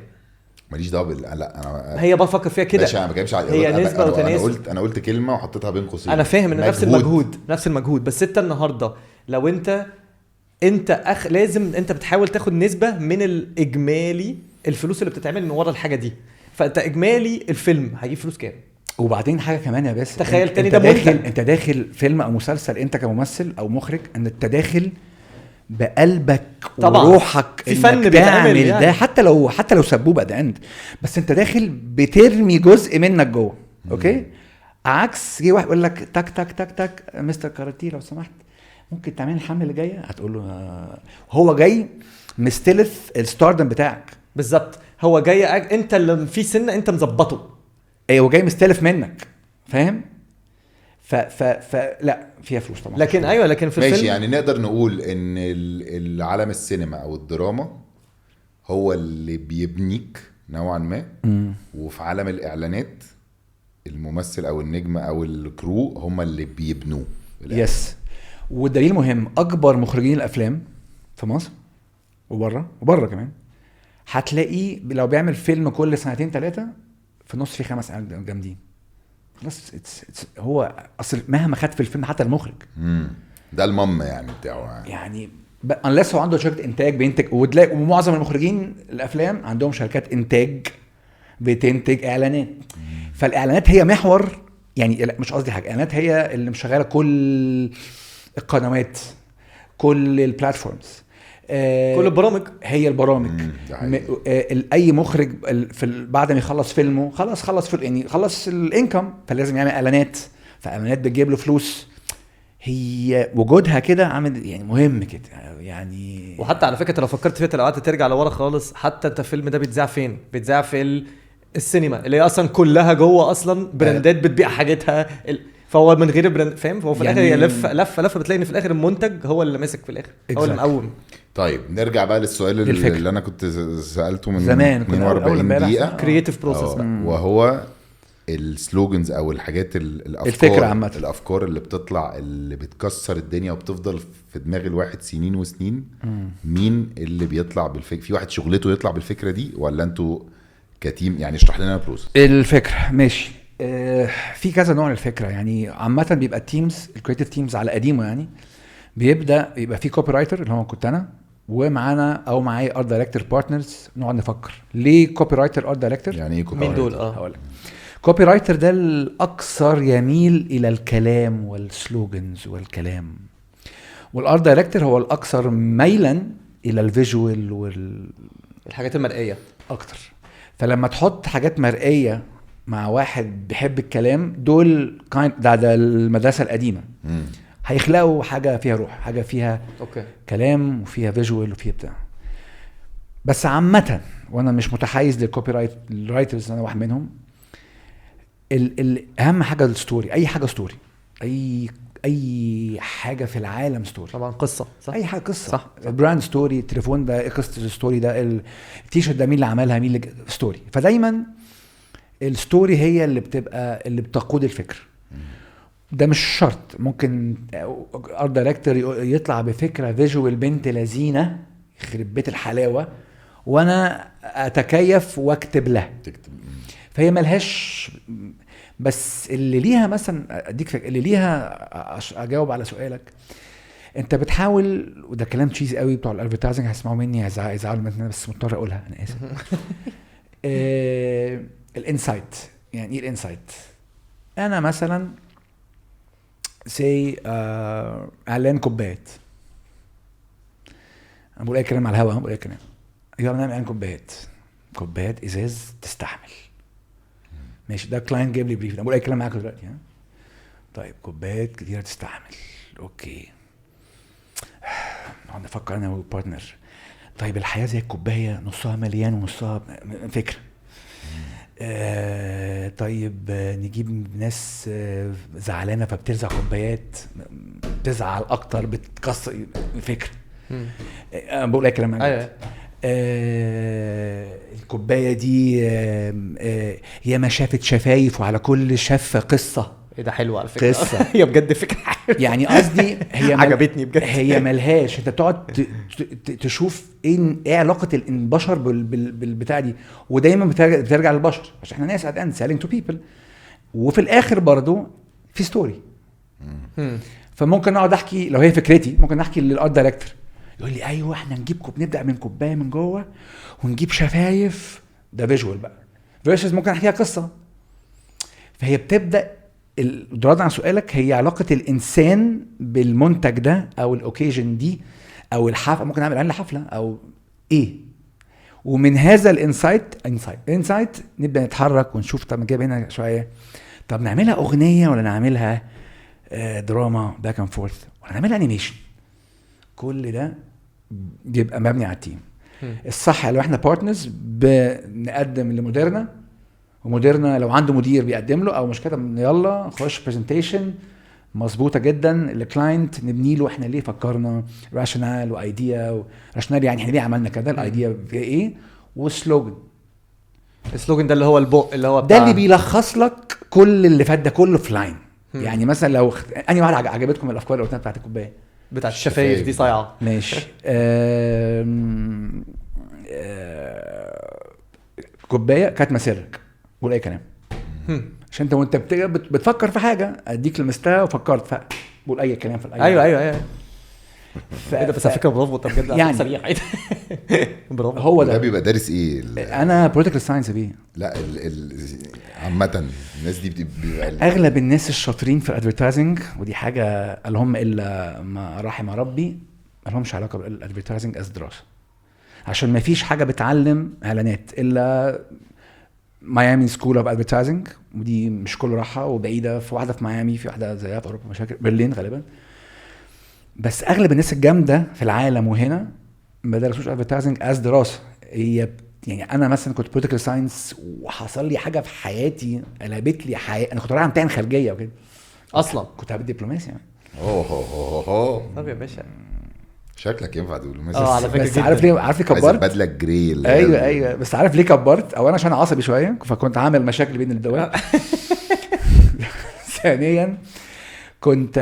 ماليش دعوه لا انا هي بفكر فيها كده. ماشي، انا ما بتكلمش على هي نسبه وتناسب. انا قلت كلمه وحطيتها بين قوسين. انا فاهم ان نفس المجهود بس انت النهارده لو انت لازم انت بتحاول تاخد نسبه من الاجمالي الفلوس اللي بتتعمل من ورا الحاجه دي، فانت اجمالي الفيلم هيجيب فلوس كام؟ وبعدين حاجه كمان يا باسم، تخيل تاني ده منتج. انت داخل فيلم او مسلسل، انت كممثل او مخرج ان انت داخل بقلبك وروحك في فن بتعمل يعني. ده، حتى لو سبوبه ده انت، بس انت داخل بترمي جزء منك جوه. اوكي عكس جه واحد يقول لك تك تك تك تك مستر كاراتيه لو سمحت ممكن تعمل الحمله اللي جايه، هتقول له هو جاي مستلف الستاردم بتاعك. بالظبط، هو جاي انت اللي في سنه انت مظبطه. ايوه جاي مستلف منك، فاهم؟ لا فيها فلوس طبعا. لكن ايوه، لكن في ماشي الفيلم يعني نقدر نقول ان العالم السينما او الدراما هو اللي بيبنيك نوعا ما، وفي عالم الاعلانات الممثل او النجم او الكرو هم اللي بيبنوه. يس. والدليل مهم، اكبر مخرجين الافلام في مصر وبره كمان هتلاقيه لو بيعمل فيلم كل سنتين 3 في النص في 5 اعلانات جامدين. خلاص هو اصل مهما خد في الفيلم حتى المخرج ده المم يعني بتاعه يعني unless هو عنده شركه انتاج بينتج، وتلاقي ومعظم المخرجين الافلام عندهم شركات انتاج بتنتج اعلانات. فالاعلانات هي محور يعني، مش قصدي حاجه، الاعلانات هي اللي مشغله كل القنوات، كل البلاتفورمز، كل البرامج. هي البرامج. اي مخرج بعد ما يخلص فيلمه خلص يعني خلص الانكم، فلازم يعمل اعلانات، فاعلانات بتجيب له فلوس. هي وجودها كده عامل يعني مهم كده يعني. وحتى على فكره لو فكرت فيها، لو قعدت ترجع لورا خالص، حتى انت الفيلم ده بيتذاع فين؟ بيتذاع في السينما اللي هي اصلا كلها جوه اصلا براندات بتبيع حاجتها فهو من غير براند، فاهم؟ فهو في الاخر هي لفه بتلاقي ان في الاخر المنتج هو اللي ماسك في الاخر، هو اللي مقوم. طيب نرجع بقى للسؤال اللي انا كنت سالته من زمان 42 دقيقه، كرييتيف بروسس بقى، وهو السلوجنز او الحاجات الفكره عامه، الافكار اللي بتطلع اللي بتكسر الدنيا وبتفضل في دماغ الواحد سنين وسنين. مين اللي بيطلع بالفكره؟ في واحد شغلته يطلع بالفكره دي، ولا انتوا كتيم؟ يعني اشرح لنا البروسس. الفكره ماشي. في كذا نوع الفكره يعني. عامه بيبقى التيمز الكريتيف تيمز على قديمه يعني، يبقى في كوبي رايتر اللي هو كنت انا، ومعانا او معايا ارت دايركتور بارتنرز، نقعد نفكر ليه كوبي رايتر ارت دايركتور. يعني ايه كوبي مين رايتر؟ دول؟ هقول لك. كوبي رايتر ده الاكثر يميل الى الكلام والسلوجنز والكلام، والارت دايركتور هو الاكثر ميلا الى الفيجوال الحاجات المرئيه اكتر. فلما تحط حاجات مرئيه مع واحد بيحب الكلام، دول ده المدرسه القديمه، هيخلقوا حاجه فيها روح، حاجه فيها كلام وفيها فيجوال وفيها بتاع. بس عامه وانا مش متحيز للكوبي رايترز، انا واحد منهم، اهم حاجه الستوري. اي حاجه ستوري، اي حاجه في العالم ستوري طبعا، قصه صح؟ اي حاجه قصه صح. براند ستوري، التليفون ده ايه قصه الستوري ده، التيشيرت ده مين اللي عملها، مين اللي ستوري. فدايما الستوري هي اللي بتقود الفكر. ده مش شرط، ممكن ارت دايركتور يطلع بفكره فيجوال بنت لذينه يخرب بيت الحلاوه، وانا اتكيف واكتب لها. فهي ملهاش. بس اللي ليها مثلا اديك فكره، اللي ليها اجاوب على سؤالك، انت بتحاول، وده كلام تشيزي قوي بتوع الادفرتايزنج هيسمعوا مني هيزعلوا مني، بس مضطر اقولها، انا اسف. الانسايت. يعني ايه الانسايت؟ انا مثلا اعلان كوبايات، انا بقول اي كلام على الهوا، بقول اي كلام. يلا نعمل اعلان كوبايات ازاز تستحمل. ماشي، ده كلاينت جايب لي بريف، انا بقول اي كلام معاك دلوقتي. طيب كوبايات كتيره تستحمل، اوكي. نقعد نفكر انا والبارتنر، طيب الحياه زي الكوبايه، نصها مليان ونصها فكره. طيب نجيب ناس زعلانه فبترزع كوبايات، بتزعل اكتر، بتكسر فكره. بقول اي كلام معاك. الكوبايه دي يا ما شافت شفايف، وعلى كل شفه قصه. ايه ده حلو على فكره، قصه. هي بجد فكره يعني قصدي هي عجبتني بجد. هي ملهاش، انت بتقعد تشوف ايه علاقه البشر بالبتاع دي، ودايما بترجع للبشر عشان احنا ناس قاعدين سيلينج تو بيبل، وفي الاخر برضو في ستوري. فممكن اقعد احكي، لو هي فكرتي ممكن احكي للارت دايركتور، يقول لي ايوه احنا نبدا من كوبايه من جوه ونجيب شفايف، ده فيجوال بقى. فيرسز ممكن احكيها قصه. فهي بتبدا رد عن سؤالك، هي علاقه الانسان بالمنتج ده او الاوكيجن دي او الحفله. ممكن اعمل اعلان لحفله او ايه، ومن هذا الانسايت نبدا نتحرك ونشوف. طب نجيب هنا شويه، طب نعملها اغنيه ولا نعملها دراما باك اند فورث ولا نعملها انيميشن؟ كل ده بيبقى مبني على التيم. الصح لو احنا بارتنرز بنقدم لموديرنا، وموديرنا لو عنده مدير بيقدم له، او مش كده يلا خش برزنتيشن مظبوطه جدا الكلاينت، نبني له احنا ليه فكرنا، راشنال وايديا. راشنال يعني احنا ليه عملنا كده، الايديا في ايه، وسلوجن. السلوجن ده اللي هو البق اللي هو ده اللي بيلخص لك كل اللي فات ده كله في لاين. يعني مثلا لو اني واحده عجبتكم الافكار اللي قلتها بتاعت الكوبايه، بتاعت الشفايف دي صايعه. ماشي. كوبايه كانت مسيرك، قول اي كلام. عشان انت وانت بتفكر في حاجه، اديك لمستها وفكرت فقول اي كلام في ايوه ايه ده؟ بس على فكره برافو، طب بجد يعني سريع. برافو. هو ده ده بيبقى دارس ايه انا بوليتيكال ساينس بيه. لا عامه الناس دي بيبقى اغلب الناس الشاطرين في الادفيرتايزنج، ودي حاجه اللهم الا ما رحم ربي، ما لهمش علاقه بالادفيرتايزنج از دراسه، عشان ما فيش حاجه بتعلم اعلانات الا ميامي سكول اوف ادفيرتايزنج، ودي مش كل راحه وبعيده، في واحده في ميامي، في واحده زيها في اوروبا، مشاكل برلين غالبا. بس اغلب الناس الجامده في العالم وهنا ما درسوش ادفيرتايزنج از دراسه. هي يعني انا مثلا كنت بوليتيكال ساينس وحصل لي حاجه في حياتي قلبت لي حياتي. انا كنت رايح امتحن خارجيه وكده اصلا، كنت هعمل دبلوماسي يعني. طب يا باشا شكلك ينفع تقول على فكره بس جداً. عارف ليه كبرت؟ بدله جري ايوه بس عارف ليه كبرت؟ اولا عشان عصبي شويه، فكنت عامل مشاكل بين الدول. ثانيا كنت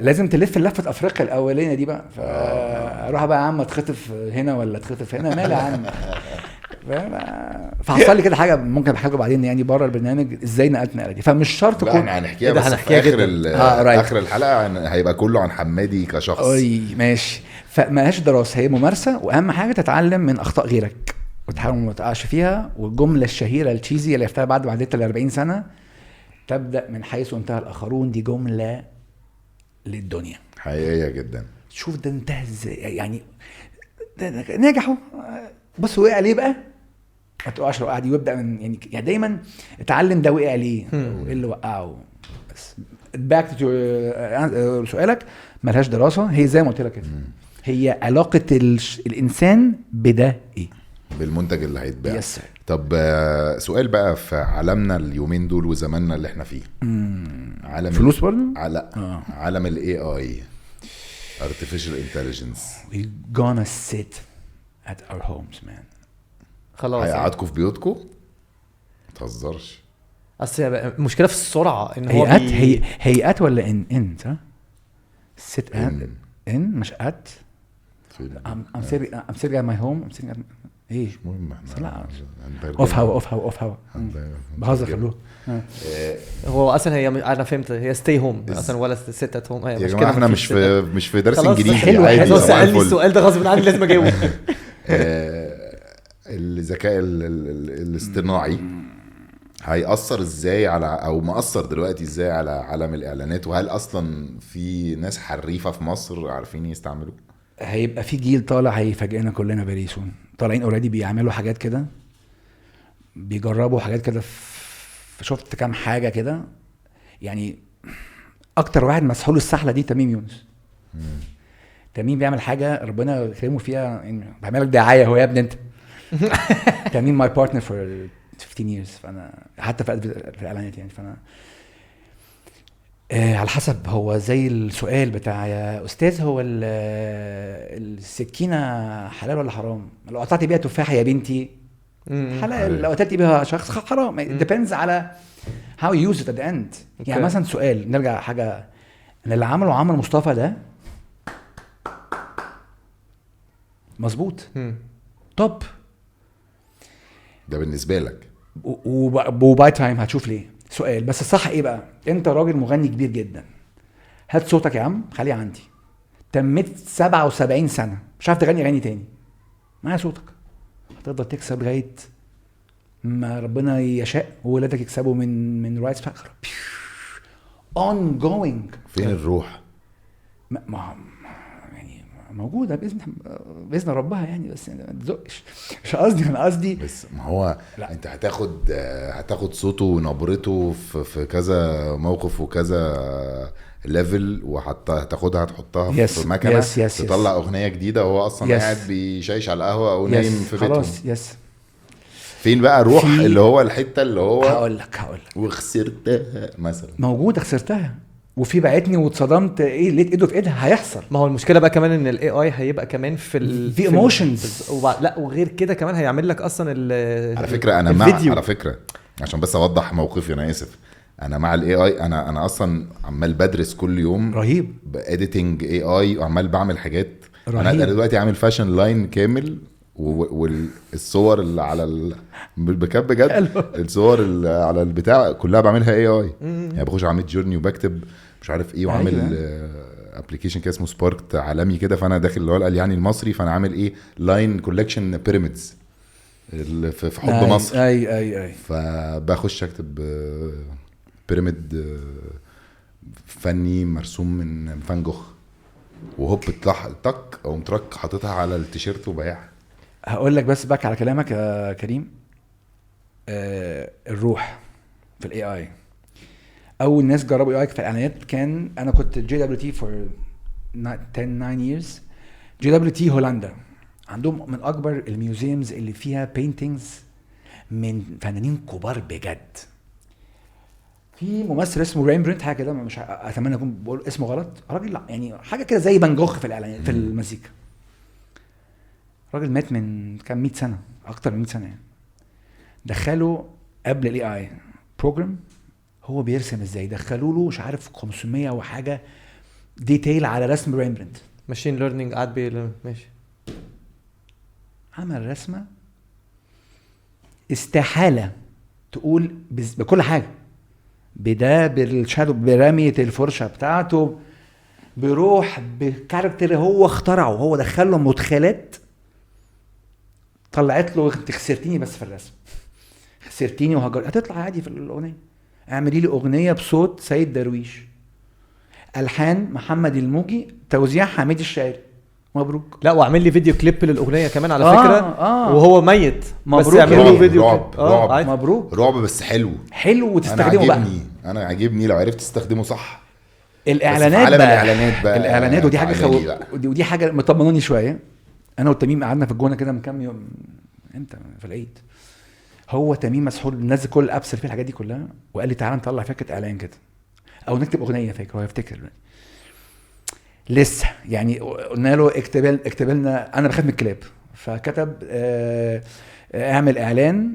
لازم تلف لفه افريقيا الاولانيه دي بقى، فاروح بقى يا عم اتخطف هنا ولا اتخطف هنا، مالي يا عم. فحصل لي كده حاجه ممكن احكي لكم بعدين يعني بره البرنامج ازاي نقلت النقله دي. فمش شرط لا احنا هنحكيها ده بس هنحكيها في اخر جداً. اخر الحلقه هيبقى كله عن حمادي كشخص. ماشي. فماهاش دراسه، هي ممارسه، واهم حاجه تتعلم من اخطاء غيرك وتحاول ما تقعش فيها. والجمله الشهيره التشيزي اللي عرفتها بعد ما عديت ال 40 سنه، تبدا من حيث انتهى الاخرون، دي جمله للدنيا حقيقيه جدا. شوف ده انتهى ازاي يعني، ده نجحوا بس وقع ليه بقى؟ ما تقعش وقع دي، وابدا من يعني دايما اتعلم ده وقع ليه وايه اللي وقعه. بس باك تو سؤالك، ملهاش دراسه، هي زي ما قلت لك كده، هي علاقه الانسان بده ايه، بالمنتج اللي هيتباع. يس. طب سؤال بقى، في عالمنا اليومين دول وزماننا اللي احنا فيه، عالم فلوس برضه، عالم الاي اي artificial intelligence، we gonna sit at our homes man. خلاص هيقعدكم في بيوتكم، ما تهزرش. اصل المشكله في السرعه ان هو هيئات ولا ان صح؟ sit at ان مش at. I'm sitting at my home. I'm sitting at ايه مهم لا اوف هوا بهزر خلوه. هو اصلا هي انا فهمت هي stay home اصلا ولا sit at home. يا جماعه احنا مش في درس انجليزي. حلو سألني السؤال ده غصب عني لازم اجاوب. الذكاء الاصطناعي هيأثر ازاي على، او مأثر دلوقتي ازاي على عالم الاعلانات؟ وهل اصلا في ناس حريفة في مصر عارفين يستعملوه؟ هيبقى في جيل طالع هيفاجئنا كلنا فيري سون. طالعين اوريدي بيعملوا حاجات كده، بيجربوا حاجات كده. شفت كام حاجة كده يعني. اكتر واحد مسحول السحلة دي تميم يونس. تميم بيعمل حاجة ربنا يكرمه فيها، بعمل لك دعاية هو يا ابني انت. تميم my partner for 15 years. فانا حتى في الاعلانات يعني. فانا على حسب، هو زي السؤال بتاع يا استاذ، هو السكينه حلال ولا حرام؟ لو قطعت بيها تفاحه يا بنتي حلال، لو قتلت بيها شخص حرام. depends على how you use it at the end. يعني مثلا سؤال، نرجع حاجه، ان اللي عمله عمر مصطفى ده مظبوط توب، ده بالنسبه لك. وباي تايم هتشوف ليه. سؤال بس الصح ايه بقى؟ انت راجل مغني كبير جدا، هات صوتك يا عم خليه عندي. تمت 77 سنه مش عارف تغني غني تاني، معايا صوتك هتقدر تكسب لغايه ما ربنا يشاء وولادك يكسبوا من رايتس فاخر اون جوينج. فين الروح؟ ما يعني موجوده باذن ربها يعني، بس ما تزقش. مش قصدي، انا قصدي بس ما هو لا. انت هتاخد صوته ونبرته في كذا موقف وكذا ليفل، وهتاخدها تحطها Yes, في مكنه yes. تطلع اغنيه جديده وهو اصلا Yes. قاعد بيشايش على القهوه او نايم في بيتهم. خلاص يس. فين بقى الروح في- اللي هو الحته اللي هو هقول لك وخسرتها مثلا؟ موجوده، خسرتها وفي بعتني واتصدمت، ايه لقيت ايده في ايدها، هيحصل. ما هو المشكله بقى كمان ان الاي اي هيبقى كمان في في emotions. لا وغير كده كمان هيعمل لك اصلا على فكره انا الفيديو. على فكره عشان بس اوضح موقفي، انا اسف، انا مع الاي اي. انا اصلا عمال بدرس كل يوم رهيب. باديتنج اي اي، وعمال بعمل حاجات. انا رهيب. دلوقتي عامل فاشن لاين كامل، والصور اللي على بجد الصور اللي على البتاع كلها بعملها اي اي. يعني بخش على ميد جورني وبكتب مش عارف ايه، وعامل ابلكيشن كده اسمه سبارك عالمي كده، فانا داخل اللي هو قال يعني المصري، فانا عامل ايه لاين كولكشن بيراميدز في حب مصر. اي فبخش اكتب بيراميد فني مرسوم من فان جوخ، وهوب تك او مترك حاططها على التيشيرت وبيعها. هقول لك بس باك على كلامك يا كريم. الروح في الاي اي. اول ناس جربوا اي اي في الاعلانات كان انا كنت جي دبليو تي فور 9 years. جي دبليو تي هولندا عندهم من اكبر الميوزيمز اللي فيها بينتينجز من فنانين كبار بجد. في ممثل اسمه ريمبرنت حاجه كده، مش اتمنى اكون بقول اسمه غلط، راجل يعني حاجه كده زي فان جوخ في الاعلانات في المزيكا. راجل مات من كام 100 سنه، اكتر من 100 سنه يعني. دخلوا قبل الاي اي بروجرام هو بيرسم ازاي، دخلوا له مش عارف 500 وحاجه ديتيل على رسم ريمبرنت. ماشين ليرنينج قاعد ماشي، عمل رسمه استحاله تقول بكل حاجه، بدا بالشادو، برميه الفرشه بتاعته، بروح بكاركتر هو اخترعه، هو دخل له مدخلات طلعت له انت خسرتيني بس في الرسم، خسرتيني وهجر، هتطلع عادي في الاغنيه. اعملي لي اغنيه بصوت سيد درويش، الحان محمد الموجي، توزيع حميد الشاعري، مبروك. لا واعمل لي فيديو كليب للاغنيه كمان على فكره. وهو ميت مبروك. بس يعمل له فيديو رعب كليب. رعب عادي. مبروك. رعب بس حلو وتستخدمه بقى. انا عاجبني لو عرفت تستخدمه صح. الاعلانات بقى بقى، الاعلانات ودي حاجه بقى. ودي حاجه مطمناني شويه. انا وتميم قعدنا في الجونه كده من كام يوم، امتى في العيد، هو تميم مسحول منزل كل الابس اللي فيه الحاجات دي كلها، وقال لي تعالى نطلع فكره اعلان كده او نكتب اغنيه، فاكر هو يفتكر لسه يعني. قلنا له اكتب لنا، انا بخاف من الكلاب، فكتب اعمل اعلان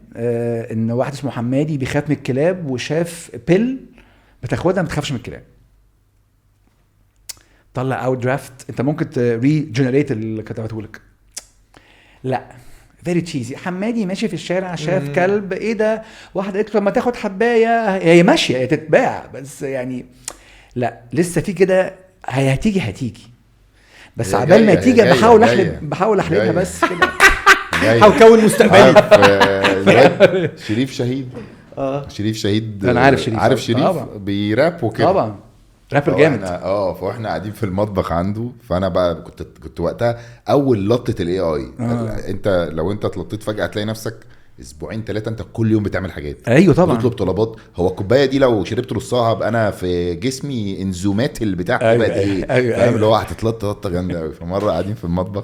ان واحد اسمه حمادي بيخاف من الكلاب وشاف بيل بتاخدها ما تخافش من الكلاب. طلع اوت درافت، انت ممكن ريجنريت اللي كتبته لك. لا فيري تشيزي. حمادي ماشي في الشارع شاف كلب، ايه ده، واحده قالت له لما تاخد حبايه، هي ماشيه هي تتباع، بس يعني لا لسه في كده، هتيجي بس عبال ما تيجي بحاول احلبها بس كده. حاول كون مستقبلي. شريف شهيد. شريف شهيد. انا عارف شريف طبعا. بيراب وكده طبعا، رابر جامد. فاحنا قاعدين في المطبخ عنده، فانا بقى كنت وقتها اول لطه الاي اي. انت لو انت اتلطيت فجاه هتلاقي نفسك اسبوعين 3 انت كل يوم بتعمل حاجات. ايوه طبعا، بتطلب طلبات. هو الكوبايه دي لو شربت نصها ابقى انا في جسمي انزومات اللي بتاع أيوة بقى ايه. فاهم اللي هو هتتلط لطه جامده قوي. فمره قاعدين في المطبخ،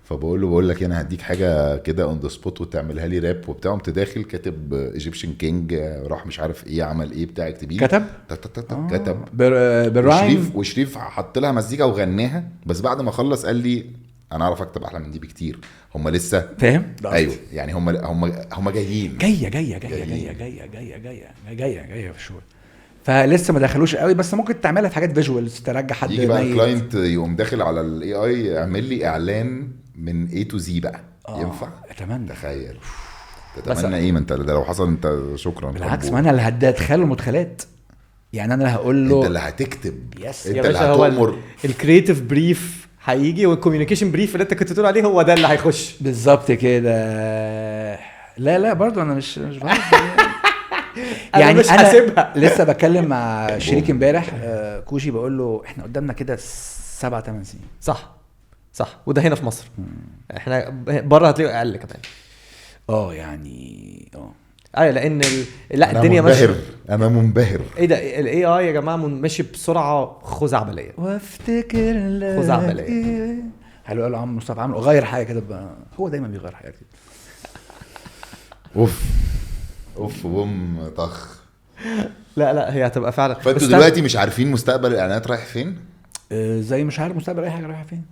فبقول لك انا هديك حاجه كده اون ذا سبوت وتعملها لي راب وبتاع. قمت داخل كاتب ايجيبشن كينج، راح مش عارف ايه عمل ايه بتاع، اكتبيه كتب بالرايم. وشريف حط لها مزيكا وغناها. بس بعد ما خلص قال لي انا اعرف اكتب احلى من دي بكتير. هم لسه فاهم. ايوه يعني هم جايين جايه في الشغل، فلسه ما دخلوش قوي، بس ممكن تعملها في حاجات فيجوالز ترجع حد. يجي بقى الكلاينت يقوم داخل على الاي اي اعمل لي اعلان من A to Z بقى. ينفع؟ اتمنى. تخيل تتمنى ايه؟ ما انت لو حصل انت شكرا. بالعكس، ما انا اللي هدخله المدخلات يعني، انا اللي هقول له انت اللي هتكتب، انت اللي هتؤمر. الكرييتيف بريف هيجي والكوميونيكيشن بريف اللي انت كنت تقول عليه هو ده اللي هيخش بالظبط كده. لا برضو انا مش يعني مش هسيبها. لسه بكلم مع شريك امبارح كوشي، بقول له احنا قدامنا كده 7-8 سنين. صح صح. وده هنا في مصر. احنا بره هتلاقيه اقل كمان. يعني ايوه لان لا أنا الدنيا منبهر. ماشيه. انا منبهر. ايه ده الاي اي يا جماعه ماشي بسرعه خزعبليه. وافتكر لك خزعبلية. حلو قال عم مصطفى عامل غير حاجه كده هو دايما بيغير حاجه كده. اوف بوم طخ. لا هي هتبقى فعلا. فانتوا دلوقتي مش عارفين مستقبل الاعلانات رايح فين؟ زي مش عارف مستقبل اي حاجه رايحه فين.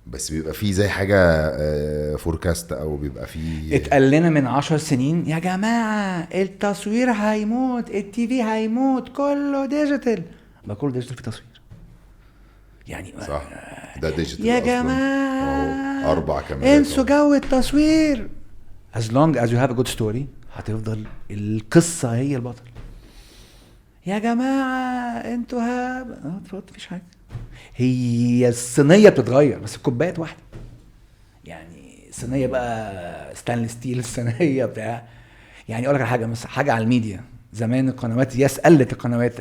بس بيبقى فيه زي حاجه فوركاست او بيبقى فيه اتقال لنا من 10 سنين يا جماعه التصوير هيموت، التي في هيموت، كله ديجيتال. ما كله ديجيتال في تصوير يعني. صح ده ديجيتال يا أصلاً. جماعه 4 كاميرات انسوا جو التصوير. as long as you have a good story هتفضل القصه هي البطل. يا جماعه انتوا اتفضل مفيش حاجه. هي الصينيه بتتغير بس الكوبايات واحده. يعني الصينيه بقى ستانلس ستيل، الصينيه بتاع يعني. اقول لك حاجه مثلا، حاجه على الميديا زمان القنوات قلت القنوات،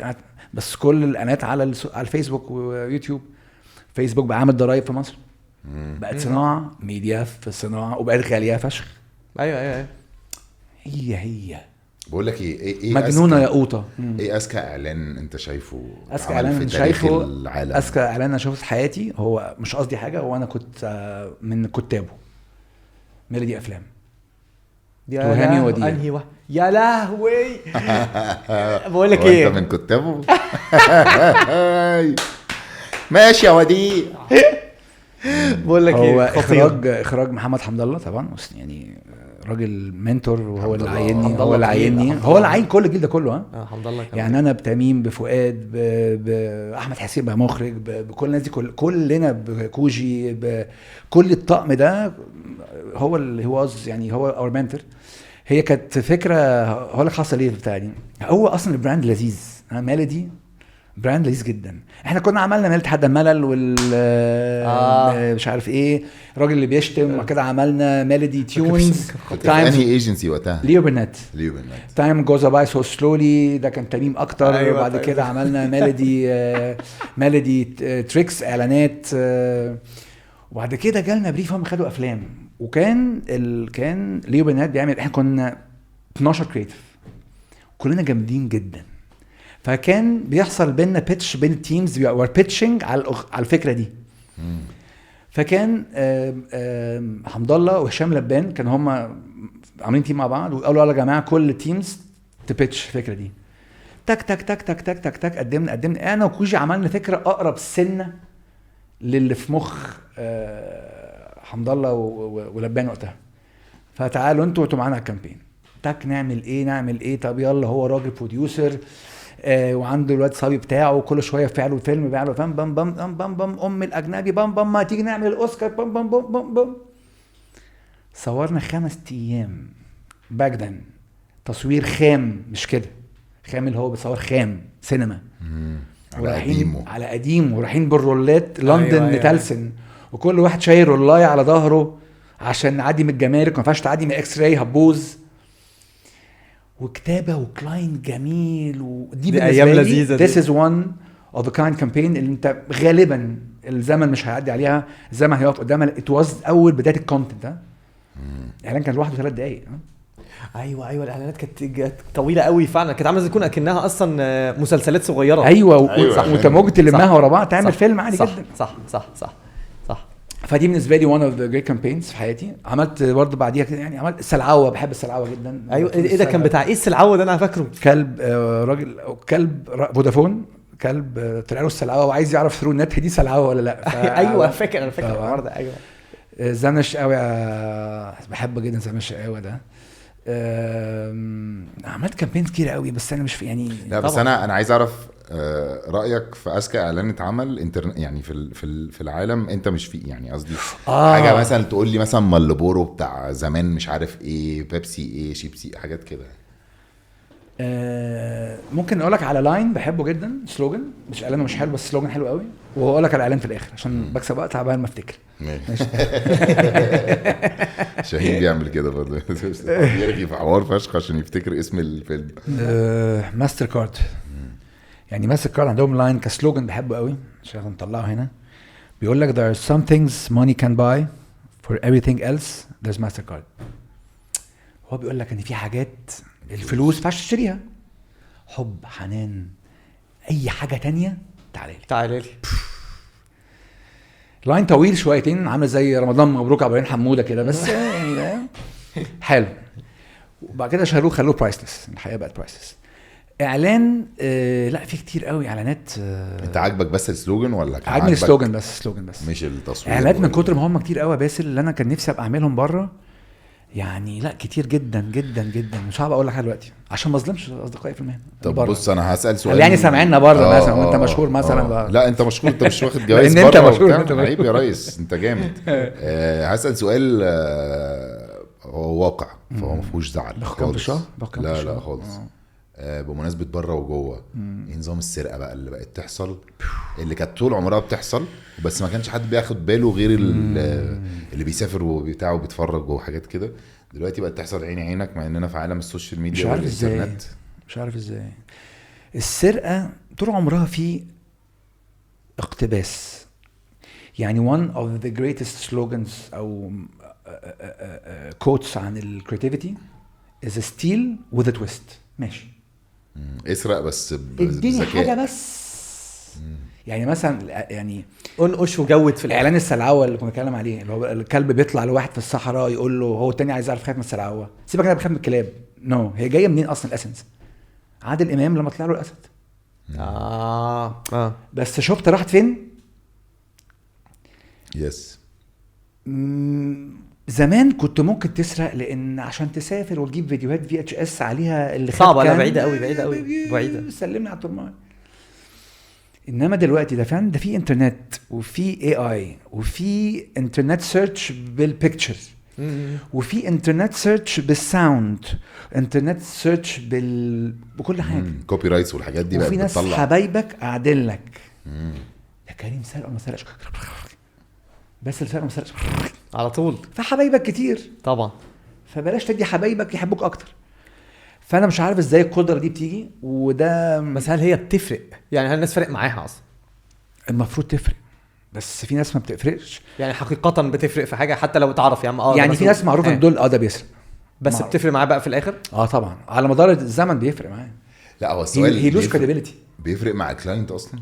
بس كل الاعلانات على الفيسبوك ويوتيوب. فيسبوك بقى عامل ضرايب في مصر، بقت صناعه ميديا في صناعه وبقت غاليه فشخ. ايوه هي بقول لك ايه مجنونه يا قوطه. ايه اذكى اعلان انت شايفه اذكى عمل اعلان في تاريخ شايفه، العالم؟ اذكى اعلان انا شفته في حياتي، هو مش قصدي حاجه، هو انا كنت من كتابه ميلودي افلام. توهامي وديع. انهي يا لهوي. بقول لك هو ايه، انت من كتابه؟ ماشي يا وديع. بقول لك هو ايه، اخراج محمد حمد الله طبعا، يعني راجل منتور، وهو اللي الله. عيني، حمد هو الله اللي كبير، عيني، حمد هو اللي الله. عين كل الجيل ده كله. الحمد لله كمان. يعني انا بتميم، بفؤاد، باحمد حسين بقى مخرج، بكل الناس دي، كلنا، بكوجي، بكل الطقم ده. هو اللي هو يعني هو اور منتور. هي كانت فكره هقول لك حصل ايه بتاع دي. هو اصلا البراند لذيذ، ميلودي براند لذيذ جدا. احنا كنا عملنا ميلت حد الملل مش عارف ايه، الراجل اللي بيشتم، وكده عملنا ميلودي تيونز. كنت في انهي ايجنسي وقتها؟ ليو برنات. تايم جوز باي سو سلولي، ده كان تميم اكتر. أيوة وبعد طيب. كده عملنا ميلودي تريكس اعلانات. وبعد كده جالنا بريف، هم خدوا افلام، وكان كان ليو برنات بيعمل، احنا كنا 12 كريتيف كلنا جامدين جدا. فكان بيحصل بيننا بيتش بين التيمز، وار بيتشنج على الفكره دي. فكان حمد الله وهشام لبان كانوا هم عاملين تيم مع بعض، وقالوا يا جماعه كل التيمز تبيتش الفكره دي. تك تك تك تك تك تك تك قدمنا انا وكوجي، عملنا فكره اقرب سنه للي في مخ حمد الله ولبان وقتها. فتعالوا انتوا معانا على الكامبين. تك نعمل ايه طب يلا. هو راجل بروديوسر وعنده الواد صبي بتاعه، كل شويه فعله فيلم بيعمله بام بام بام بام بام بام ام الاجنبي بام بام، ما تيجي نعمل الاوسكار بام بام بام بام بام. صورنا 5 ايام باك دن، تصوير خام، مش كده خام اللي هو بيصور خام سينما على قديم ورايحين بالرولات لندن. أيوة نتلسن، وكل واحد شايل رولايه على ظهره عشان نعدي من الجمارك، ما ينفعش تعدي من اكس راي هتبوظ. وكتابه وكلاين جميل، ودي بالنسبه لي لذيذة. This is one of the kind campaign اللي انت غالبا الزمن مش هيعدي عليها، الزمن هيقف قدامها. it was اول بدايه الكونتنت ده. الاعلان كان لوحده 3 دقايق. ايوه الاعلانات كانت طويله قوي فعلا، كانت عامله زي تكون اكنها اصلا مسلسلات صغيره. ايوه وانت ممكن تلمها ورا بعض تعمل فيلم عادي صح جدا. صح. فدي بالنسبه لي one of the great campaigns في حياتي. عملت برضه بعديها كده يعني، عملت السلعوه، بحب السلعوه جدا. ايوه ايه ده كان بتاع ايه السلعوه ده؟ انا فاكره كلب راجل كلب فودافون، كلب طلع له السلعوه وعايز يعرف ثرو النت دي سلعوه ولا لا. ايوه فاكر الحوار ده. ايوه زمان الشقاوي بحبه جدا، زمان الشقاوي ده. عملت كامبين كتير قوي، بس انا مش في يعني. لا بس انا عايز اعرف رايك في اذكى اعلان اتعمل يعني في العالم انت مش فيه، يعني قصدي حاجه مثلا تقول لي مثلا مالبورو بتاع زمان، مش عارف ايه، بيبسي ايه، شيبسي، حاجات كده. ممكن اقول لك على لاين بحبه جدا، سلوجن، مش اعلانه مش حلو بس سلوجن حلو قوي، وهقول لك على الاعلان في الاخر عشان بكسب وقت عبال ما افتكر. ماشي. شاهين بيعمل كده برضه، بيرغي في حوار فشخ عشان يفتكر اسم الفيلم. ماستر كارد. يعني ماستر كارد عندهم لاين كسلوجن بحبه قوي، عشان نطلعه هنا. بيقول لك there are some things money can buy for everything else there's MasterCard. هو بيقول لك ان في حاجات الفلوس ما ينفعش تشتريها، حب، حنان، اي حاجه تانية تعالى لي. لاين طويل شويتين عامل زي رمضان مبروك عبد الرحيم حموده كده، بس يعني حلو. وبعد كده شهروه خلوه برايسلس، الحقيقه بقت برايسلس. اعلان لا في كتير قوي اعلانات. انت عاجبك بس السلوجن ولا كان عاجبني السلوجن بس مش التصوير؟ اعلانات من كتر ما هم كتير قوي باسل اللي انا كان نفسي ابقى اعملهم بره يعني. لا كتير جدا جدا جدا، مش صعب اقول لك دلوقتي عشان ما اظلمش اصدقائي في المهنه. طب بص انا هسال سؤال يعني سامعنا بره مثلا وانت مشهور مثلا بقى. لا انت مشهور، انت مش واخد جوائز لأن بره انت مشهور، انت عيب يا ريس، انت جامد. هسال سؤال هو واقع فهو ما فيهوش زعل خالص. لا خالص. بمناسبه بره وجوه، ايه نظام السرقه بقى اللي بقت تحصل، اللي كانت طول عمرها بتحصل بس ما كانش حد بياخد باله غير اللي بيسافر وبتاعه بيتفرج وحاجات كده، دلوقتي بقت تحصل عيني عينك مع اننا في عالم السوشيال ميديا والانترنت. مش عارف ازاي السرقه طول عمرها في اقتباس. يعني one of the greatest slogans او quotes عن الكرياتيفيتي is a steal with a twist. ماشي، اسرق بس اديني حاجه بس. يعني مثلا يعني انقش وجود في الاعلان السلعوه اللي كنا بنتكلم عليه، اللي هو الكلب بيطلع لواحد في الصحراء يقول له هو التاني عايز يعرف خايف من السلعوه، سيبك انا بخاف من الكلاب. نو هي جايه منين اصلا الاسنس؟ عادل امام لما طلع له الاسد. بس شفت راحت فين؟ يس. زمان كنت ممكن تسرق لان عشان تسافر وتجيب فيديوهات VHS عليها اللي صعبه. لا بعيده قوي بعيده. سلمني على الترماي. انما دلوقتي ده فعلا ده في انترنت وفي AI وفي انترنت سيرش بالبيكتشرز وفي انترنت سيرش بالساوند، انترنت سيرش بكل حاجه، كوبي رايتس والحاجات دي بقت بتطلع. وفي ناس حبايبك قاعدين لك يا كريم سرق ولا ما سرقش، بس الفرق ما سرقش على طول. فحبايبك كتير طبعا، فبلاش تدي حبايبك يحبوك اكتر. فانا مش عارف ازاي القدره دي بتيجي. وده بس هل هي بتفرق؟ يعني هل الناس فرق معاها اصلا؟ المفروض تفرق، بس في ناس ما بتفرقش. يعني حقيقه بتفرق في حاجه حتى لو تعرف يا عم يعني في ناس معروفه ان دول ده بيسرق، بس معروف. بتفرق معاه بقى في الاخر. طبعا على مدار الزمن بيفرق معاه. لا هو السؤال هيلوش كريديبيليتي. بيفرق مع الكلاينت اصلا؟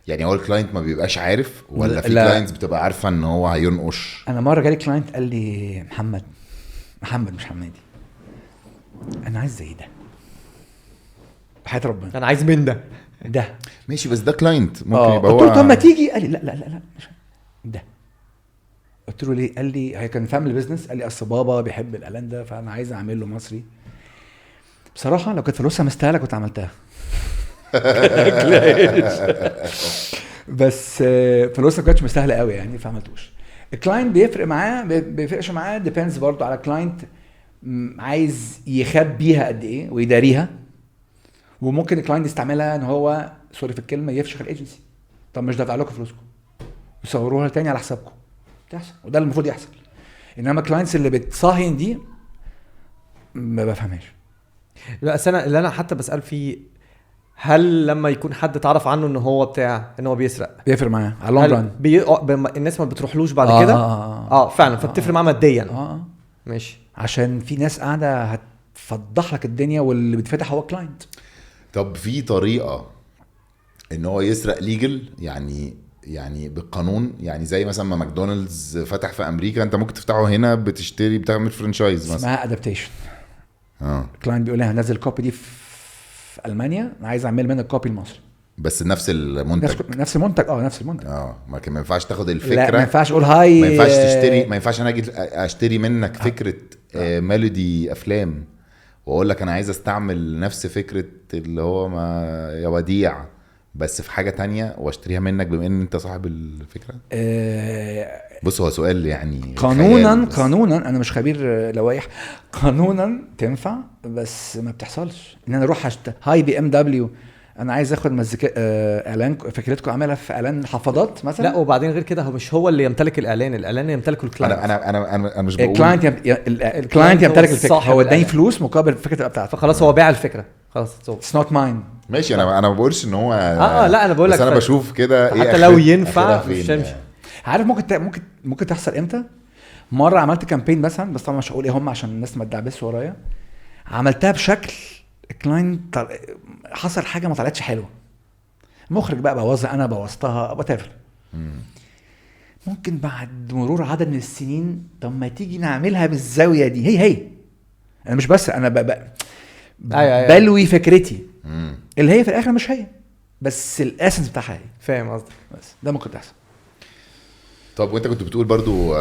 يعني هو الكلاينت ما بيبقاش عارف ولا في كلاينتس بتبقى عارفه ان هو هينقش؟ انا مره جالي كلاينت قال لي محمد مش حمادي، انا عايز زي ده بحياة ربنا، انا عايز من ده ماشي، بس ده كلاينت ممكن يبقى هو. قلت له طب ما تيجي، قال لي لا مش ده. قلت له ليه؟ قال لي هي كان فاميلي بيزنس، قال لي اصل بابا بيحب الاعلان ده فانا عايز اعمل له مصري. بصراحه لو كانت فلوسها مستاهله كنت عملتها بس فلوسها ما كانتش مستاهله قوي يعني فعملتوش. الكلاينت بيفرق معاه بيفرقش معاه، ديبيندز برضو على الكلاينت عايز يخبيها قد ايه ويداريها. وممكن الكلاينت يستعملها ان هو سوري في الكلمه يفشخ الايجنسي. طب مش دافع لكم فلوسكم يصوروها تاني على حسابكم، تحصل وده اللي المفروض يحصل. انما الكلاينتس اللي بتصاهن دي ما بفهمهاش. لا انا اللي انا حتى بسال فيه، هل لما يكون حد تعرف عنه ان هو ان هو بيسرق بيفرق معاه على اللونج ران؟ الناس ما بتروحلوش بعد كده فعلا فبتفرق معاه ماديا. ماشي، عشان في ناس قاعده هتفضح لك الدنيا واللي بتفتح هو الكلاينت. طب في طريقه ان هو يسرق ليجل يعني بالقانون؟ يعني زي مثلا ما ماكدونالدز فتح في امريكا، انت ممكن تفتحه هنا بتعمل فرانشايز مثلا اسمها ادابتيشن. الكلاينت بيقول لي هنزل الكوبي دي في المانيا، انا عايز اعمل منها الكوبي المصري بس نفس المنتج نفس المنتج. ما ينفعش تاخد الفكره، لا ما ينفعش اقول هاي، ما ينفعش تشتري، ما ينفعش انا اجي اشتري منك فكره ميلودي افلام واقول لك انا عايز استعمل نفس فكره اللي هو ما يا وديع بس في حاجه تانية واشتريها منك بما ان انت صاحب الفكره. بص هو سؤال يعني قانونا انا مش خبير لوائح، قانونا تنفع بس ما بتحصلش ان انا اروح هاي BMW انا عايز اخد اعلان فكرتكم اعملها في اعلان حفاضات مثلا. لا وبعدين غير كده هو مش هو اللي يمتلك الاعلان يمتلكه الكلاينت. انا مش بقول الكلاينت يمتلك الفكره، هو اداني فلوس مقابل الفكره بتاعته فخلاص هو باع الفكره خلاص. اتس نوت ماين. ماشي، انا ما بقولش ان هو لا انا بقول لك بس انا بشوف كده حتى لو ينفع مش عارف ممكن تحصل امتى؟ مره عملت كامبين مثلا، بس طبعا مش هقول ايه هم عشان الناس ما تدعبسش ورايا. عملتها بشكل الكلاينت حصل حاجه ما طلعتش حلوه، مخرج بقى بوظها، انا بوظتها whatever. ممكن بعد مرور عدد من السنين، طب ما تيجي نعملها بالزاويه دي، هي انا مش بس انا بلوي فكرتي اللي هي في الاخر مش هي، بس الاسنس بتاعها هي. فاهم قصدك؟ بس ده ممكن تحصل. طب وانت كنت بتقول برضو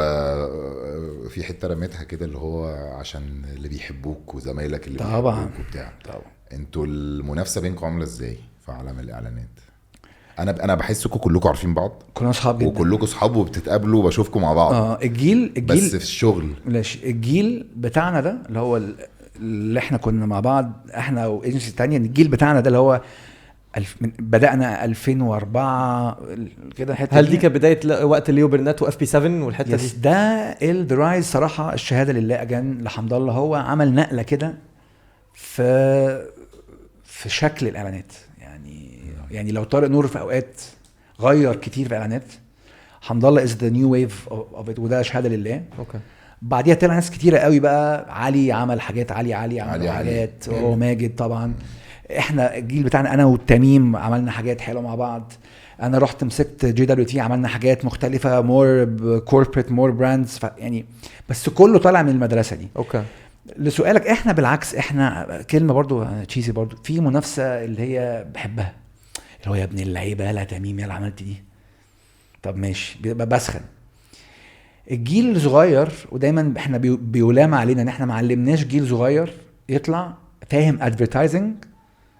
في حته رميتها كده اللي هو عشان اللي بيحبوك وزمايلك اللي بيحبوك وبتاع. طبعا انتوا المنافسه بينكم عامله ازاي في عالم الاعلانات؟ انا بحسكم كلكم عارفين بعض، كلنا اصحاب جدا وكلكم اصحاب وبتتقابلوا وبشوفكم مع بعض. الجيل بس في الشغل ماشي. الجيل بتاعنا ده اللي هو اللي احنا كنا مع بعض، احنا وايجنسي تانية، الجيل بتاعنا ده اللي هو بدأنا 2004 كده. هل دي كانت بدايه وقت ليو برنات واف بي 7 والحته دي؟ ده الدرايز صراحه، الشهاده لله اجان لحمد الله، هو عمل نقله كده في شكل الاعلانات. يعني لو طارق نور في اوقات غير كتير في الاعلانات، حمد الله از ذا نيو ويف اوف ات، وده شهاده لله. اوكي. بعديها طلع ناس كتيره قوي بقى، علي عمل حاجات، علي عمل حاجات، وماجد طبعا. احنا الجيل بتاعنا انا والتميم عملنا حاجات حلوه مع بعض. انا رحت مسكت JWT، عملنا حاجات مختلفه، مور كوربريت، مور براندز، يعني بس كله طالع من المدرسه دي. اوكي. لسؤالك، احنا بالعكس، احنا كلمه برضو تشيزي، برضو في منافسه اللي هي بحبها، اللي هو يا ابن اللعيبه، يلا تميم، يلا عملت دي، طب ماشي، بسخن. الجيل الصغير، ودايما احنا بيلام علينا ان احنا ما علمناش جيل صغير يطلع فاهم ادفيرتايزنج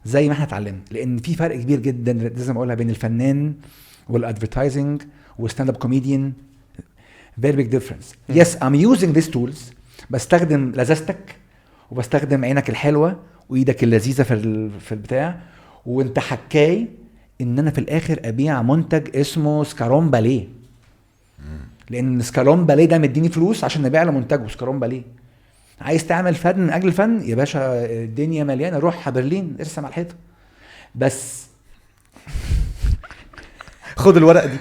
زي ما احنا اتعلمنا، لان في فرق كبير جدا لازم اقولها بين الفنان والادفيرتايزنج والستاند اب كوميديان. very big difference. yes I'm using these tools، بستخدم لذاذتك وبستخدم عينك الحلوه وايدك اللذيذه في البتاع، وانت حكاي ان انا في الاخر ابيع منتج اسمه سكالون باليه، لان سكالون باليه ده مديني فلوس عشان نبيع له منتجه سكالون باليه. عايز تعمل فن من اجل الفن يا باشا، الدنيا مليانه، روح برلين ارسم على الحيطه. بس خد الورقه دي،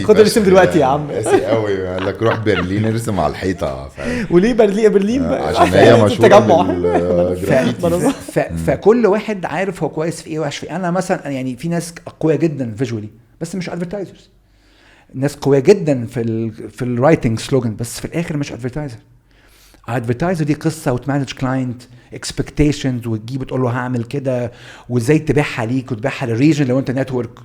خد الرسم دلوقتي يا عم. قاسي قوي، قال لك روح برلين ارسم على الحيطه. وليه برلين بقى؟ عشان هي مشهوره بالجرافيتي. فكل واحد عارف هو كويس في ايه وحش في. انا مثلا يعني في ناس قويه جدا فيجوالي بس مش ادفيرتايزرز، ناس قويه جدا في الرايتنج سلوجان بس في الاخر مش ادفيرتايزر. ادفيرتايزر دي قصه وتمانج كلاينت اكسبكتيشنز، وتجيب تقول له هعمل كده، وازاي تبيعها ليك وتبيعها للريجن لو انت نتورك،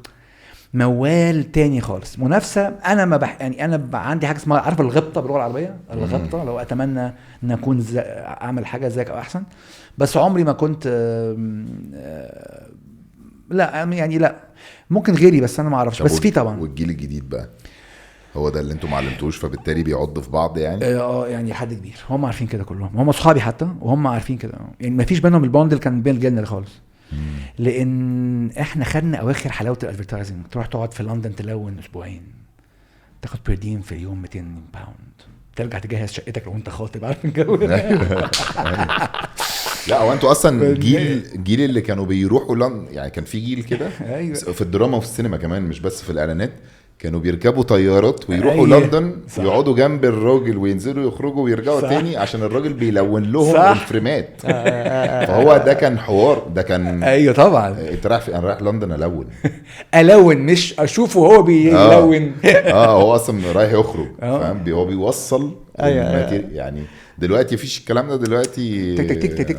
موال تاني خالص. منافسه انا ما يعني انا عندي حاجه اسمها، عارف الغبطه باللغه العربيه، الغبطه لو اتمنى ان اكون اعمل حاجه زيك او احسن، بس عمري ما كنت لا يعني لا، ممكن غيري بس انا ما اعرفش. بس في طبعا. والجيل الجديد بقى هو ده اللي انتوا ما علمتوش، فبالتالي بيعضوا في بعض يعني. يعني حد كبير، هم عارفين كده كلهم، هم اصحابي حتى وهم عارفين كده، يعني ما فيش بينهم البوند اللي كان بين الجيلنا ده خالص. لان احنا خدنا اواخر حلاوه الادفيرتايزنج. تروح تقعد في لندن تلون اسبوعين، تاخد بيردين في اليوم 200 باوند، ترجع تجهز شقتك لو انت خاطب، عارف الجو. لا هو انتوا اصلا جيل اللي كانوا بيروحوا يعني كان في جيل كده في الدراما وفي السينما كمان، مش بس في الاعلانات، كانوا بيركبوا طيارات ويروحوا لندن ويقعدوا جنب الراجل وينزلوا يخرجوا ويرجعوا تاني عشان الراجل بيلون لهم الفريمات. فهو ده كان حوار، ده كان ايوه طبعا. انت رايح انا رايح لندن الون مش اشوفه هو بيلون. هو اصلا رايح يخرج، فاهم؟ هو بيوصل يعني. دلوقتي مفيش الكلام ده، دلوقتي تك تك تك تك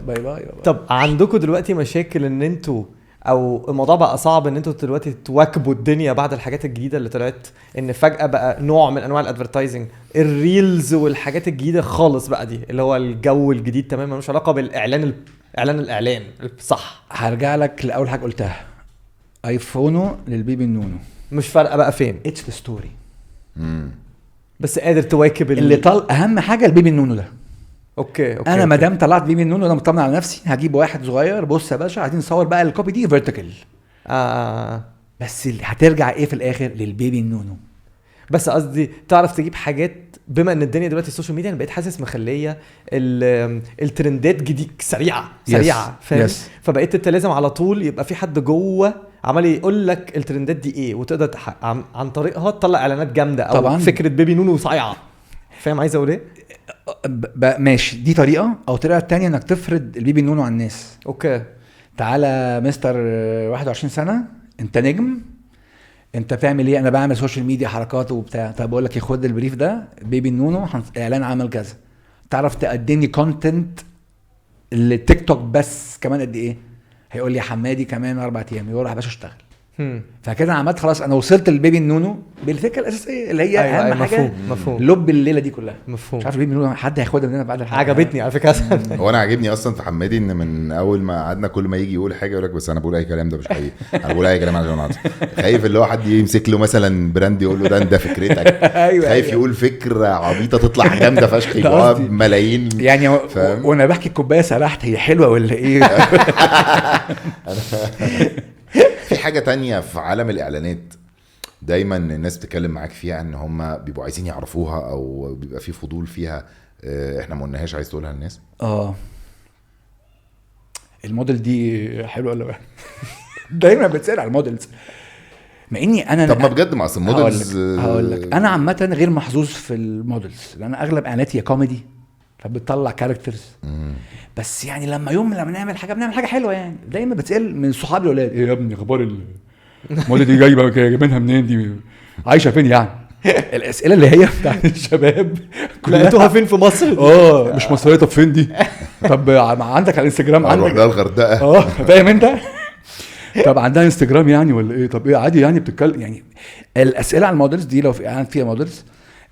باي باي. طب عندكم دلوقتي مشاكل ان انتوا، او الموضوع بقى صعب ان انتوا دلوقتي تواكبوا الدنيا بعد الحاجات الجديده اللي طلعت، ان فجاه بقى نوع من انواع الادفيرتايزنج، الريلز والحاجات الجديده خالص بقى دي، اللي هو الجو الجديد تماما ملوش علاقه بالاعلان، الاعلان صح؟ هرجع لك لاول حاجه قلتها، ايفونو للبيبي النونو، مش فارقه بقى فين، اتس ذا ستوري. بس قادر تواكب اللي اهم حاجه البيبي النونو ده. اوكي انا ما دام طلعت بيبي النونو انا مطمن على نفسي، هجيب واحد صغير، بص يا باشا عايزين نصور بقى الكوبي دي فيرتيكال، بس اللي هترجع ايه في الاخر للبيبي النونو. بس قصدي تعرف تجيب حاجات، بما ان الدنيا دلوقتي السوشيال ميديا انا بقيت حاسس مخليه الترندات جديد سريعه فاهم؟ فبقيت انت لازم على طول يبقى في حد جوه عمال يقول لك الترندات دي ايه وتقدر عن طريقها تطلع اعلانات جامده او طبعاً. فكره بيبي نونو صايعه. فاهم عايز اقول ايه؟ ماشي، دي طريقه. او طريقه تانية انك تفرض البيبي نونو على الناس. اوكي تعالى مستر 21 سنه، انت نجم، انت بتعمل ايه؟ انا بعمل سوشيال ميديا حركات وبتاع. طب بقول لك خد البريف ده، بيبي نونو اعلان عمل كذا، تعرف تقدمني كونتنت التيك توك بس كمان قد ايه؟ هيقول لي يا حمادي كمان 4 ايام. يقول يا باشا اشتغل. فكده عملت خلاص، انا وصلت للبيبي النونو بالفكره الاساسيه اللي هي أيوة اهم حاجه. مفهوم لب الليله دي كلها. مفهوم. مش عارف البيبي النونو حد هياخدها مننا بعد الحلقه. عجبتني على فكره. هو انا عاجبني اصلا في حمادي ان من اول ما قعدنا كل ما يجي يقول حاجه يقول لك بس انا بقول اي كلام ده مش حقيقي، انا بقول اي كلام عشان اعرف. خايف اللي هو حد يمسك له مثلا براند يقول له ده فكرتك. أيوة خايف أيوة. يقول فكره عبيطه تطلع جامده فشخ يبقى ملايين يعني فاهم؟ وانا بحكي الكوبايه سرحت هي حلوه ولا ايه؟ في حاجه تانية في عالم الاعلانات دايما الناس بتتكلم معاك فيها ان هم بيبقوا عايزين يعرفوها او بيبقى في فضول فيها، احنا ما قلناهاش، عايز تقولها للناس؟ الموديل دي حلوه ولا وحشه؟ دايما بتسال على الموديلز، مع اني انا طب ما بجد مع اصل الموديلز هقول لك انا عامه غير محظوظ في الموديلز، لان اغلب اعلاناتي هي كوميدي فبتطلع كاركترز. بس يعني لما نعمل حاجه حلوه، يعني دايما بتسال من صحابي الاولاد ايه يا ابني اخبار الموديل دي جايبينها منين دي، عايشه فين يعني؟ الاسئله اللي هي بتاعت الشباب لقيتوها فين في مصر؟ مش مصريه. طب فين دي؟ طب عندك على الانستجرام؟ عندك ده الغردقه فاهم انت؟ طب عندها انستجرام يعني ولا ايه؟ طب ايه عادي يعني بتتكلم يعني. الاسئله على المودلز دي لو في اعلان فيها مودلز،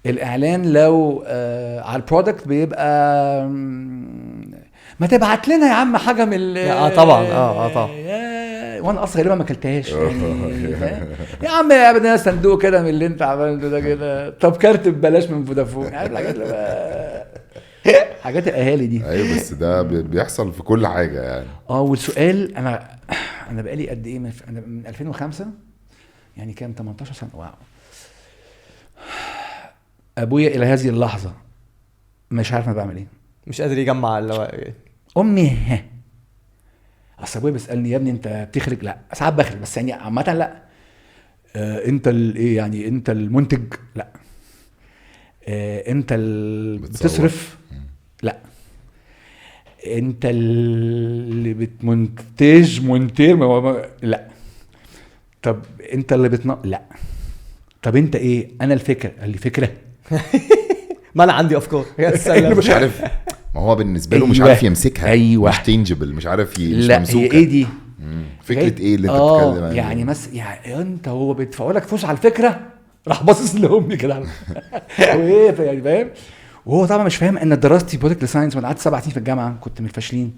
الاعلان لو على البرودكت بيبقى ما تبعت لنا يا عم حاجه من طبعا طبعا. وانا اصلا غالبا ما اكلتهاش يعني. يا عم ابدا صندوق كده من اللي انت عملته ده كده، طب كارت ببلاش من فودافون، عارف حاجات الاهالي دي. ايوه بس ده بيحصل في كل حاجه يعني. والسؤال انا بقالي قد ايه؟ انا من 2005 يعني كام 18 سنه. واو. ابويا الى هذه اللحظه مش عارف انا بعمل ايه، مش قادر يجمع امي اصل ابويا بيسالني يا ابني انت بتخرج؟ لا ساعات بخرج بس يعني عامه لا. انت ايه يعني؟ انت المنتج؟ لا. انت بتصرف؟ لا. انت اللي مونتير؟ لا. طب انت اللي لا. طب انت ايه؟ انا الفكره. قال لي فكره؟ ما انا عندي افكار يا سلام. مش عارف، ما هو بالنسبه له مش عارف يمسكها. مش تنجبل، مش عارف مش ممسوكه. هي ايه دي؟ فكره ايه اللي انت بتتكلم عنها؟ يعني يعني انت هو بيدفعوا لك فلوس على الفكره، راح باصص لامي كده وايه يعني فاهم. وهو طبعا مش فاهم ان دراستي بوليتيكال ساينس، وانا قعدت 7 سنين في الجامعه كنت من الفاشلين.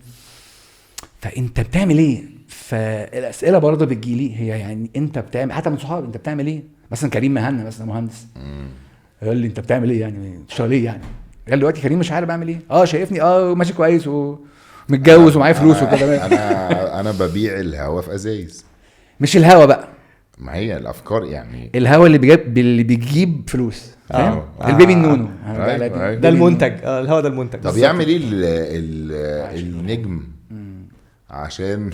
فانت بتعمل ايه؟ فالاسئله برضه بتجيلي هي يعني انت بتعمل، حتى من صحابي انت بتعمل ايه؟ مثلا كريم مهنا مثلا مهندس، قال لي انت بتعمل ايه يعني؟ بتشتغل ايه يعني؟ قال دلوقتي كريم مش عارف اعمل ايه. شايفني ماشي كويس ومتجوز ومعايا فلوس وكده. انا ببيع الهوا في ازايز. مش الهوا بقى، ما هي الافكار يعني الهوا اللي بيجيب فلوس، فاهم؟ البيبي النونو ده المنتج. الهوا ده المنتج. طب يعمل ايه النجم عشان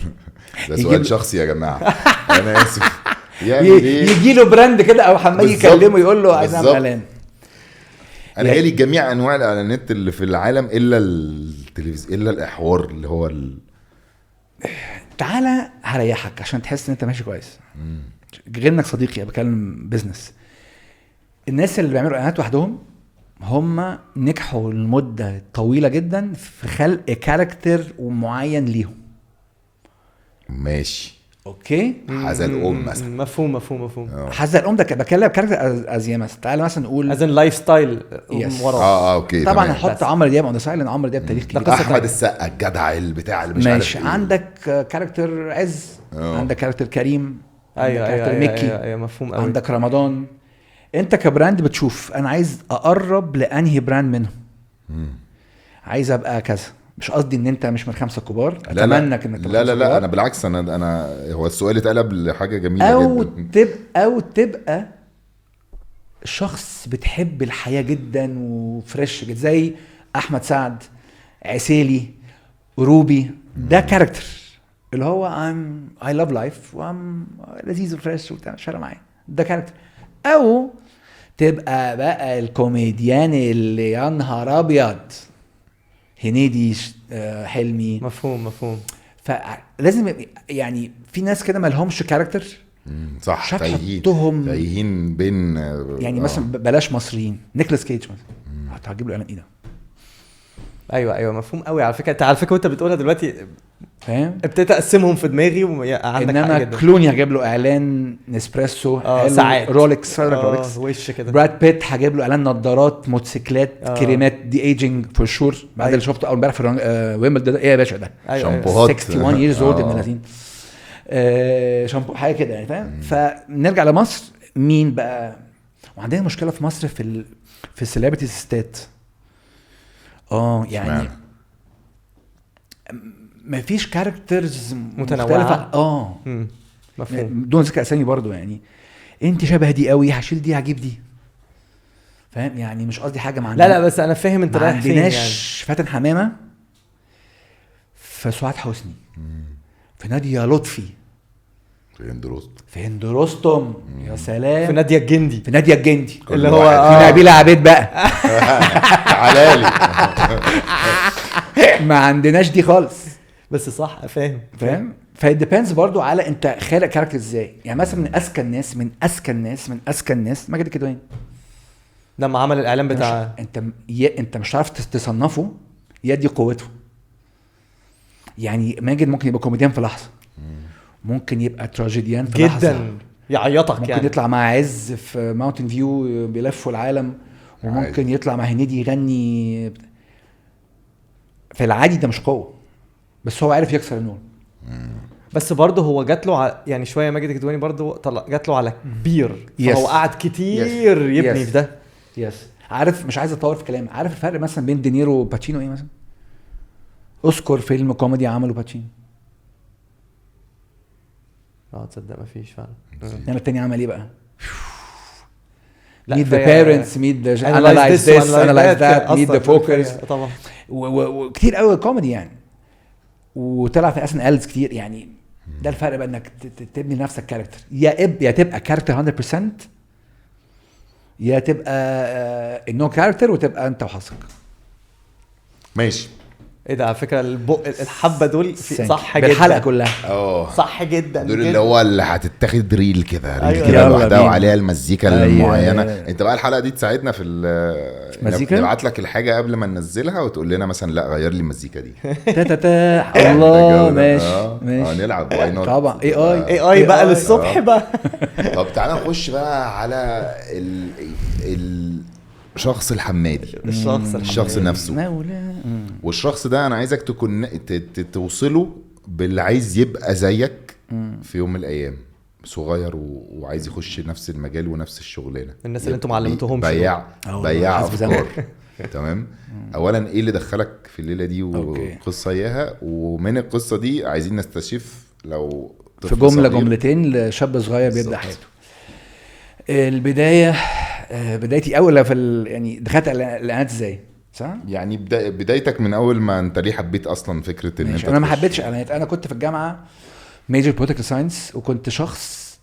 ده سؤال شخصي يا جماعه انا اسف. يجي له براند كده او حماي يكلمه يقول له عايز اعمل اعلان. انا جالي جميع انواع الاعلانات اللي في العالم الا التلفزيون، الا الاحوار اللي هو تعالى هريحك عشان تحس ان انت ماشي كويس. غير انك صديقي بكلم بيزنس. الناس اللي بيعملوا اعلانات وحدهم هم نجحوا لمده طويله جدا في خلق كاركتر ومعين ليهم. ماشي اوكي. حزلقوم مثلا. مفهوم. حزلقوم ده بتكلم كاركتر ازيمس. تعالى مثلا نقول ازن لايف ستايل ورا. اوكي. طبعا هنحط عمرو دياب اون سايلنت. عمرو دياب تاريخ كبير. احمد السقا الجدع البتاع اللي مش عارف ايه. عندك كاركتر عز، عندك كاركتر كريم، ايوه ميكي، مفهوم قوي. عندك رمضان. انت كبراند بتشوف انا عايز اقرب لانهي براند منهم. عايز ابقى كذا. مش قصدي ان انت مش من 5 الكبار، اتمنى انك تبقى لا انا بالعكس. انا هو السؤال اتقلب لحاجه جميله جدا. او تبقى شخص بتحب الحياه جدا وفريش جدا زي احمد سعد، عسيلي، روبي. ده كاركتر اللي هو I love life وام لذيذ وفريش وبتاع مش فارق معايا ده كاركتر. او تبقى بقى الكوميديان اللي يا نهار ابيض هنيدي حلمي. مفهوم. فلازم يعني في ناس كده ما لهمش كاركتر صح. تايهين بين يعني مثلا بلاش مصريين نيكلاس كيج مثلا هتجيب له اعلان ايه ده؟ ايوه مفهوم قوي. على فكره وانت بتقولها دلوقتي فاهم ابتديت اقسمهم في دماغي وعندك انما كلوني هجيب له اعلان نسبريسو ساعات رولكس رولكس وش كده. براد بيت هجيب له اعلان نظارات موتوسيكلات كريمات دي ايجينج فور شور بعد اللي شفته اول امبارح في ويمبلدون. ايه يا باشا ده؟ شامبوهات 61 ييرز اولد من 30 شامبو حاجه كده يعني فاهم. فنرجع لمصر مين بقى؟ وعندنا مشكله في مصر في السيلبرتي ستات يعني ما فيش كاركترز متنوعه مفهوم بدون ذكر اسامي برضو. يعني انت شبه دي قوي هشيل دي هجيب دي فاهم يعني مش قصدي حاجه لا بس انا فاهم انت رايح فين يعني. فاتن حمامه في سعاد حسني في نادية لطفي في هند رستم يا سلام في نادية الجندي اللي هو في نبيلة عبيد بقى علالي ما عندناش دي خالص. بس صح فاهم فالديبندز برضو على انت خالق كاركتر ازاي. يعني مثلا من اذكى الناس ماجد الكدواني لما عمل الاعلان بتاع انت مش عارف تصنفه يدي قوته. يعني ماجد ممكن يبقى كوميديان في لحظه ممكن يبقى تراجيديان في لحظه جدا يعيطك ممكن يعني. يطلع مع عز في ماونتن فيو بيلفوا العالم وممكن يطلع مع هنيدي يغني في العادي. ده مش قوه بس هو عارف يكسر النور. بس برضه هو جات له يعني شويه ماجد الكدواني برضه جات له على كبير فهو قعد كتير يبني في ده. عارف مش عايز اطول في كلام. عارف الفرق مثلا بين دينيرو وباتشينو ايه مثلا؟ اوسكار فيلم كوميدي عمله باتشينو تصدق مفيش فعلا. انما التاني عمل ايه بقى؟ meet the parents meet the analyze this analyze that meet the focus طبعا وكتير قوي كوميدي يعني وطلع في اسن الز كتير يعني. ده الفرق بقى انك تبني لنفسك كاركتر يا تبقى كاركتر 100% يا تبقى انه كاركتر وتبقى انت وحظك. ماشي. ايه ده على فكره الحبه دول صح جدا بالحلقه كلها صح جدا دول اللي هو اللي هتتاخد ريل كده أيوة. لوحدها وعليها المزيكا المعينه. انت بقى الحلقه دي تساعدنا في المزيكا. نبعت لك الحاجه قبل ما ننزلها وتقول لنا مثلا لا غير لي المزيكا دي الله ماشي نلعب طبعا اي بقى للصبح بقى. طب تعالى نخش بقى على الشخص الحمادي الشخص نفسه. والشخص ده انا عايزك تكون توصله باللي عايز يبقى زيك في يوم من الايام صغير وعايز يخش نفس المجال ونفس الشغلانه. الناس اللي انتم معلمتوهمش بياع افكار. تمام. اولا ايه اللي دخلك في الليله دي وقصه اياها ومن القصه دي عايزين نستشف لو في جملتين لشاب صغير بيبدا حياته. بدايتي اول يعني دخلت الاعلانات ازاي صح؟ يعني بدايتك من اول ما انت ليه حبيت اصلا فكره ان انت انا ما حبيتش اعلانات. انا كنت في الجامعه ميجر بوليتيكال ساينس وكنت شخص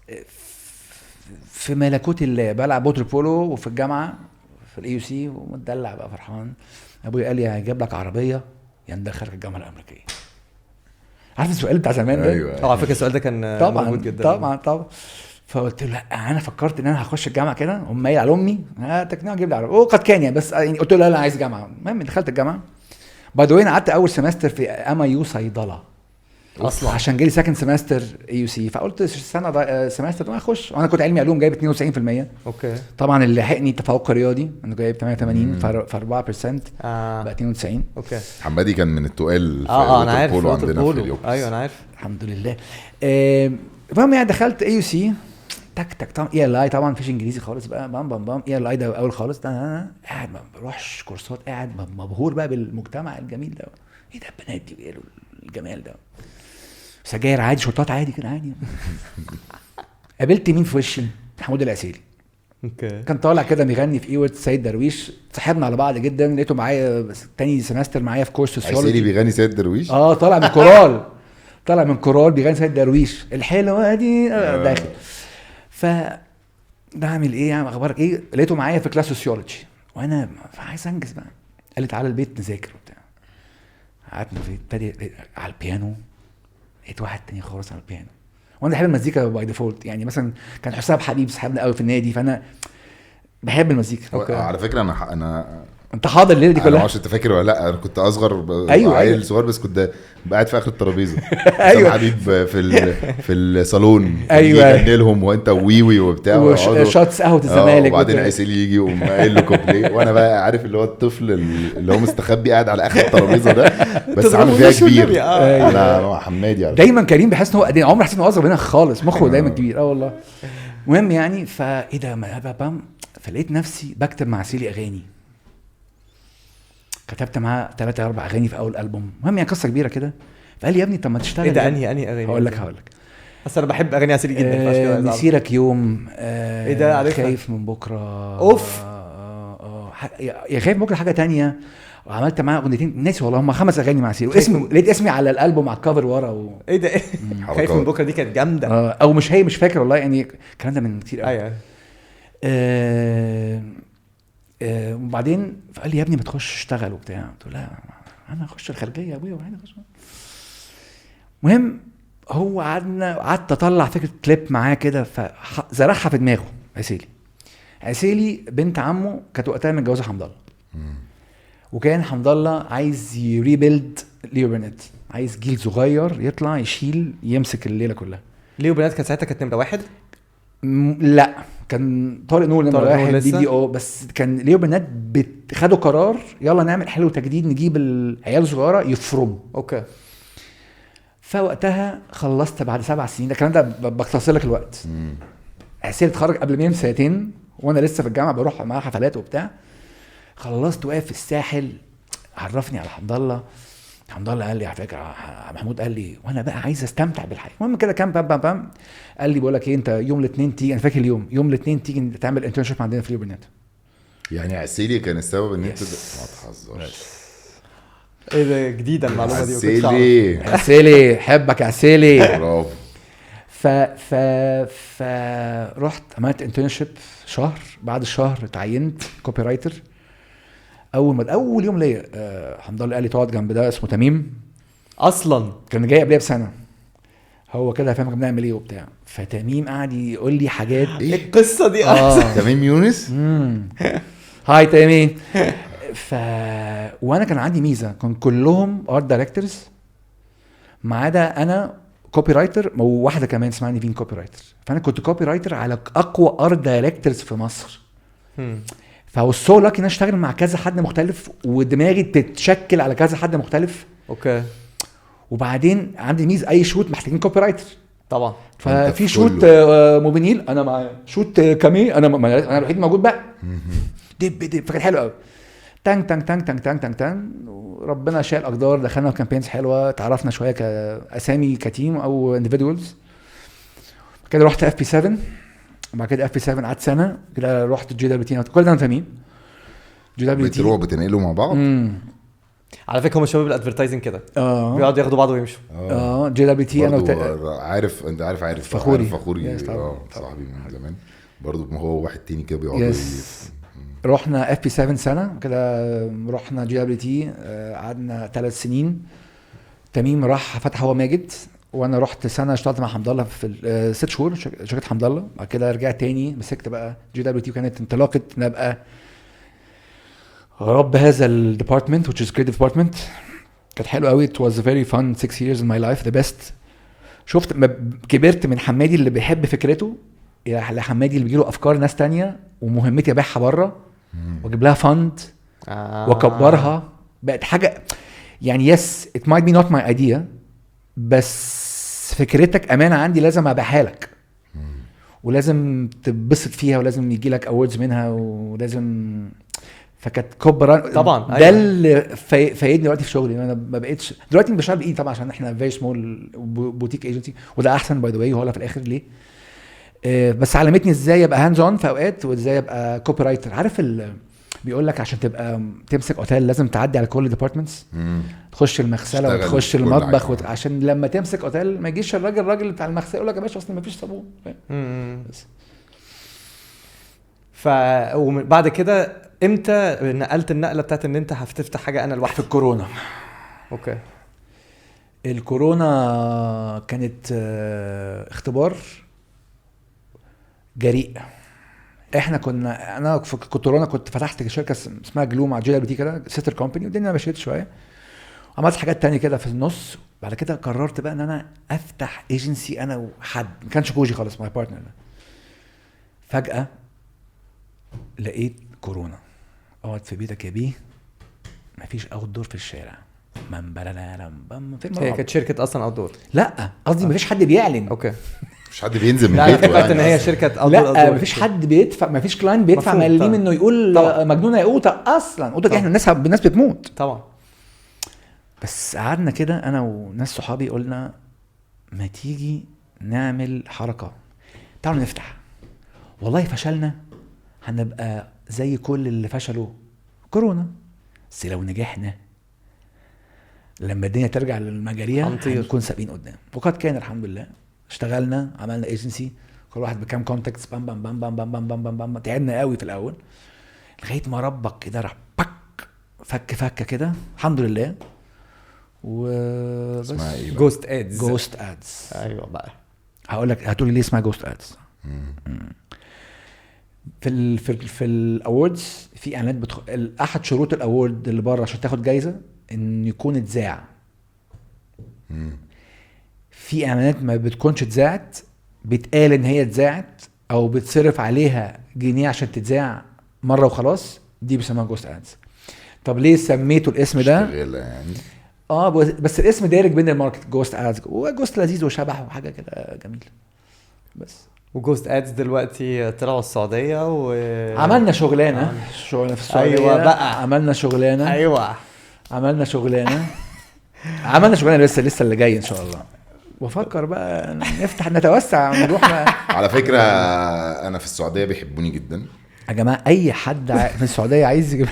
في ملكوت الله بلعب ووتر بولو وفي الجامعه في الاي يو سي ومتدلع بقى فرحان. ابويا قال لي هجيب لك عربيه يا ندخلك الجامعه الامريكيه. عارف السؤال بتاع زمان ده؟ ايوه على فكره السؤال ده كان موجود جدا طبعا. فقلت له لا انا فكرت ان انا هخش الجامعه كده امي على امي تقنعني اجيب لي عربيه وقد كان يعني. بس يعني قلت له لا انا عايز جامعه. المهم دخلت الجامعه باي ذا واي. قعدت اول سمستر في ام صيدله اصلا عشان جالي سكند سمستر اي يو سي. فقلت سنه سمستر ما اخش وانا كنت علمي علوم جايب 92%. اوكي طبعا اللي لحقني تفوق رياضي انا جايب 88 ف 4% بقى 92. اوكي. حمادي كان من التقال في انا عارف عندنا في اليوم. ايوه انا عارف الحمد لله. المهم يعني دخلت اي يو سي تك طبعا اي ال اي طبعا مفيش انجليزي خالص بقى بام اي ال اي ده اول خالص. ده قاعد ما بروحش كورسات قاعد مبهور بقى بالمجتمع الجميل ده. ايه ده البنات دي وايه الجمال ده سجاير عادي شرطات عادي كده عادي. قابلت مين في وشي؟ محمود العسيلي. اوكي. كان طالع كده بيغني في ايورد سيد درويش. صاحبنا على بعض جدا. لقيته معايا تاني سمستر معايا في كورس سوسيولوجي. عسيلي بيغني سيد درويش طالع من كورال طالع من كورال بيغني سيد درويش الحلوه دي داخل. ف بعمل ايه يعني اخبارك ايه؟ لقيته معايا في كلاس سوسيولوجي وانا عايز انجز بقى. قال لي تعالى البيت نذاكر وبتاع. قعدنا في البيت على البيانو، لقيت واحد تاني خالص على البيانو. وانا بحب المزيكا باي ديفولت، يعني مثلا كان حسام حبيب صاحبنا قوي في النادي، فانا بحب المزيكا. على فكره انا انت حاضر الليله دي انا ما كلها؟ اعرفش انت فاكر ولا لا، انا كنت اصغر أيوة عيل أيوة. صغير، بس كنت قاعد في اخر الترابيزه. أيوة. حبيب في الصالون أيوة. يغني لهم وانت ويوي وبتاع وشاتس قهوه الزمالك، وبعدين عسيل يجي وقوم قايل له كوبليه، وانا بقى عارف اللي هو الطفل اللي هو مستخبي قاعد على اخر الترابيزه ده، بس عامل فيها كبير. انا حمادي عارف. دايما كريم بحس ان هو قديم، عمري حسيت انه اصغر منها خالص، مخه دايما كبير. والله. المهم يعني فايه ده فلقيت نفسي بكتب مع عسيلي اغاني، كتبت معاه 3 4 اغاني في اول البوم. المهم يعني قصه كبيره كده. فقال لي يا ابني طب ما تشتغل. ايه ده انهي اغاني؟ هقول لك بس انا بحب اغاني عسيلي جدا. مسيرك يوم، ايه ده عارفها؟ خايف من بكره، اوف. يا خايف من بكره حاجه تانية. وعملت معاه اغنيتين ناسي والله، هم 5 اغاني مع عسيلي، واسمي لقيت اسمي على الالبوم على الكفر ورا ايه ده؟ خايف من بكره دي كانت جامده. او مش فاكر والله، يعني الكلام ده من كتير قوي. ايوه. وبعدين قال لي يا ابني ما تخش اشتغل وبتاع. قلت له لا انا اخش الخارجيه يا ابويا وبعدين اخش. المهم هو قعدت اطلع فكره كليب معاه كده، فزرعها في دماغه. عسيلي بنت عمه كانت وقتها متجوزه حمد الله، وكان حمد الله عايز يريبيلد ليو برنات، عايز جيل صغير يطلع يشيل يمسك الليله كلها. ليو برنات كانت ساعتها كانت نمره 1. لا كان طارق نور نمره 1 دي بس كان ليو برنات خدوا قرار يلا نعمل حلو تجديد، نجيب العيال الصغيره يفرموا. اوكي. فوقتها خلصت بعد 7 سنين، ده الكلام ده بختصر لك الوقت. عسيل اتخرج قبل مني ب2 سنين وانا لسه في الجامعه بروح معاه حفلات وبتاع. خلصت واقف في الساحل، عرفني على حمد الله. حمد الله قال لي على فكره محمود، قال لي وانا بقى عايز استمتع بالحياه. المهم كده كام بام قال لي بقول لك ايه، انت يوم الاثنين تيجي، انا فاكر يوم الاثنين تيجي تعمل انترنشيب عندنا في ليوبرنات. يعني عسيلي كان السبب ان انت ما تحظرش. ايه ده جديده المعلومه دي. عسيلي حبك يا عسيلي. برافو. رحت عملت انترنشيب شهر، بعد الشهر اتعينت كوبي رايتر. اول يوم ليا حمد الله قال لي تقعد جنب ده اسمه تميم، اصلا كان جاي قبلها ب1 سنة، هو كده فاهم بنعمل ايه وبتاع. فتميم قاعد يقول لي حاجات. ايه القصه دي؟ تميم يونس. هاي تميم. وانا كان عندي ميزه، كان كلهم ارت دايركتورز ما عدا انا كوبي رايتر، وواحده كمان اسمها نيفين كوبي رايتر. فانا كنت كوبي رايتر على اقوى ارت دايركتورز في مصر. فهو سو لاكي ان اشتغل مع كذا حد مختلف، ودماغي تتشكل على كذا حد مختلف. اوكي. وبعدين عندي ميز اي شوت محتاجين كوبي رايتر طبعا. ففي شوت موبينيل انا مع شوت كامي، انا الوحيد موجود بقى. دب فكان حلو قوي. تانج تانج تانج تانج تانج تانج تانج. وربنا شاء الاقدار، دخلنا كامبينز حلوه، تعرفنا شويه كاسامي كتيم او انديفيدوالز. كده رحت اف بي 7، وبعد كده اف بي 7 قعدت سنه كده، رحت جي دبليو تي. كل ده فاهمين جي دبليو تي بتروحوا بتنقلوا مع بعض. على فكره هم شباب الادفرتايزنج كده بيقعدوا ياخدوا بعض ويمشوا. جي دبليو تي انا عارف انت عارف فخوري صاحبي من زمان برضو، هو واحد تاني كده بيقعد. رحنا اف بي 7 سنه كده، رحنا جي دبليو تي قعدنا 3 سنين. تميم راح فتح هو ماجد، وانا رحت سنه اشتغلت مع حمد الله في 6 شهور شركه حمد الله. بعد كده رجعت تاني مسكت بقى جي دبليو تي، وكانت انطلاقه نبقى رب هذا الديبارتمنت which is creative department. كانت حلوه قوي. it was a very fun 6 years in my life, the best. شفت كبرت من حمادي اللي بيحب فكرته الى حمادي اللي بيجيله افكار ناس تانية، ومهمتي ابيعها بره واجيب لها فند واكبرها. بقت حاجه يعني yes it might be not my idea، بس فكرتك امانه عندي لازم ابيعها لك، ولازم تتبسط فيها، ولازم يجي لك awards منها، ولازم. فكانت كبرى طبعا. ده اللي فايدني دلوقتي في شغلي. انا ما بقتش دلوقتي بشتغل بايدي طبعا عشان احنا فيري سمول بوتيك ايجنسي، وده احسن باي ذا واي. وهو في الاخر ليه بس علمتني ازاي ابقى هاندز اون في اوقات، وازاي ابقى كوبي رايتر. عارف بيقول لك عشان تبقى تمسك اوتيل لازم تعدي على كل الديبارتمنتس، تخش المغسله تشتغل وتخش في كل المطبخ حاجة. عشان لما تمسك اوتيل ما يجيش الراجل بتاع المغسله يقول لك يا باشا اصلا ما فيش صابون. بس. وبعد كده امتى نقلت النقله بتاعت ان انت هتفتح حاجه انا لوحدي؟ في الكورونا. اوكي. الكورونا كانت اختبار جريء. احنا انا في الكورونا كنت فتحت شركه اسمها جلو مع جي بي كده سيستر كومباني، والدنيا مشيت شويه وعملت حاجات تانية كده في النص. بعد كده قررت بقى ان انا افتح ايجنسي انا وحد ما كانش كوجي خالص ماي بارتنر. فجاه لقيت كورونا، اقعد في بيتك يا بيه، مفيش اوت دور في الشارع، هي كانت شركه اصلا اوت دور؟ لا قصدي مفيش حد بيعلن. اوكي. مش حد بينزل من لا بيته فكرت ان هي شركه اوت دور. لا مفيش حد بيدفع، مفيش كلاينت بيدفع مفهوم. مليم انه يقول طبعا. مجنونه يا قوطه اصلا. قوطه احنا الناس بتموت طبعا. بس قعدنا كده انا وناس صحابي قلنا ما تيجي نعمل حركه، تعالوا نفتح. والله فشلنا هنبقى زي كل اللي فشلوا كورونا، بس لو نجحنا لما الدنيا ترجع للمجاريها هنكون سابقين قدام. وقد كان الحمد لله. اشتغلنا، عملنا ايجنسي، كل واحد بكام كونتاكتس، بام بام بام بام بام بام بام بام بام. تعبنا قوي في الاول لغايه ما ربك كده راح باك فكه كده الحمد لله. وبس. اسمها ايه بقى؟ جوست ادز. جوست ادز. ايوه بقى. هقول لك هتقولي ليه اسمها جوست ادز. في الاوردز في اعلانات احد شروط الاورد اللي بره عشان تاخد جايزه ان يكون اتذاع. في اعلانات ما بتكونش اتذاعت، بتقال ان هي اتذاعت او بتصرف عليها جنيه عشان تتذاع مره وخلاص، دي بيسموها جوست ادز. طب ليه سميته الاسم ده؟ يعني بس الاسم دارج بين الماركت، جوست ادز، وجوست لذيذ وشبح وحاجه كده جميله. بس وجوست ادز دلوقتي طلعوا السعوديه عملنا شغلانه في السعوديه. ايوه بقى. عملنا شغلانه. ايوه عملنا شغلانه عملنا شغلانه لسه اللي جاي ان شاء الله. وفكر بقى نفتح نتوسع نروح على فكره انا في السعوديه بيحبوني جدا يا جماعه. اي حد في السعوديه عايز يجيب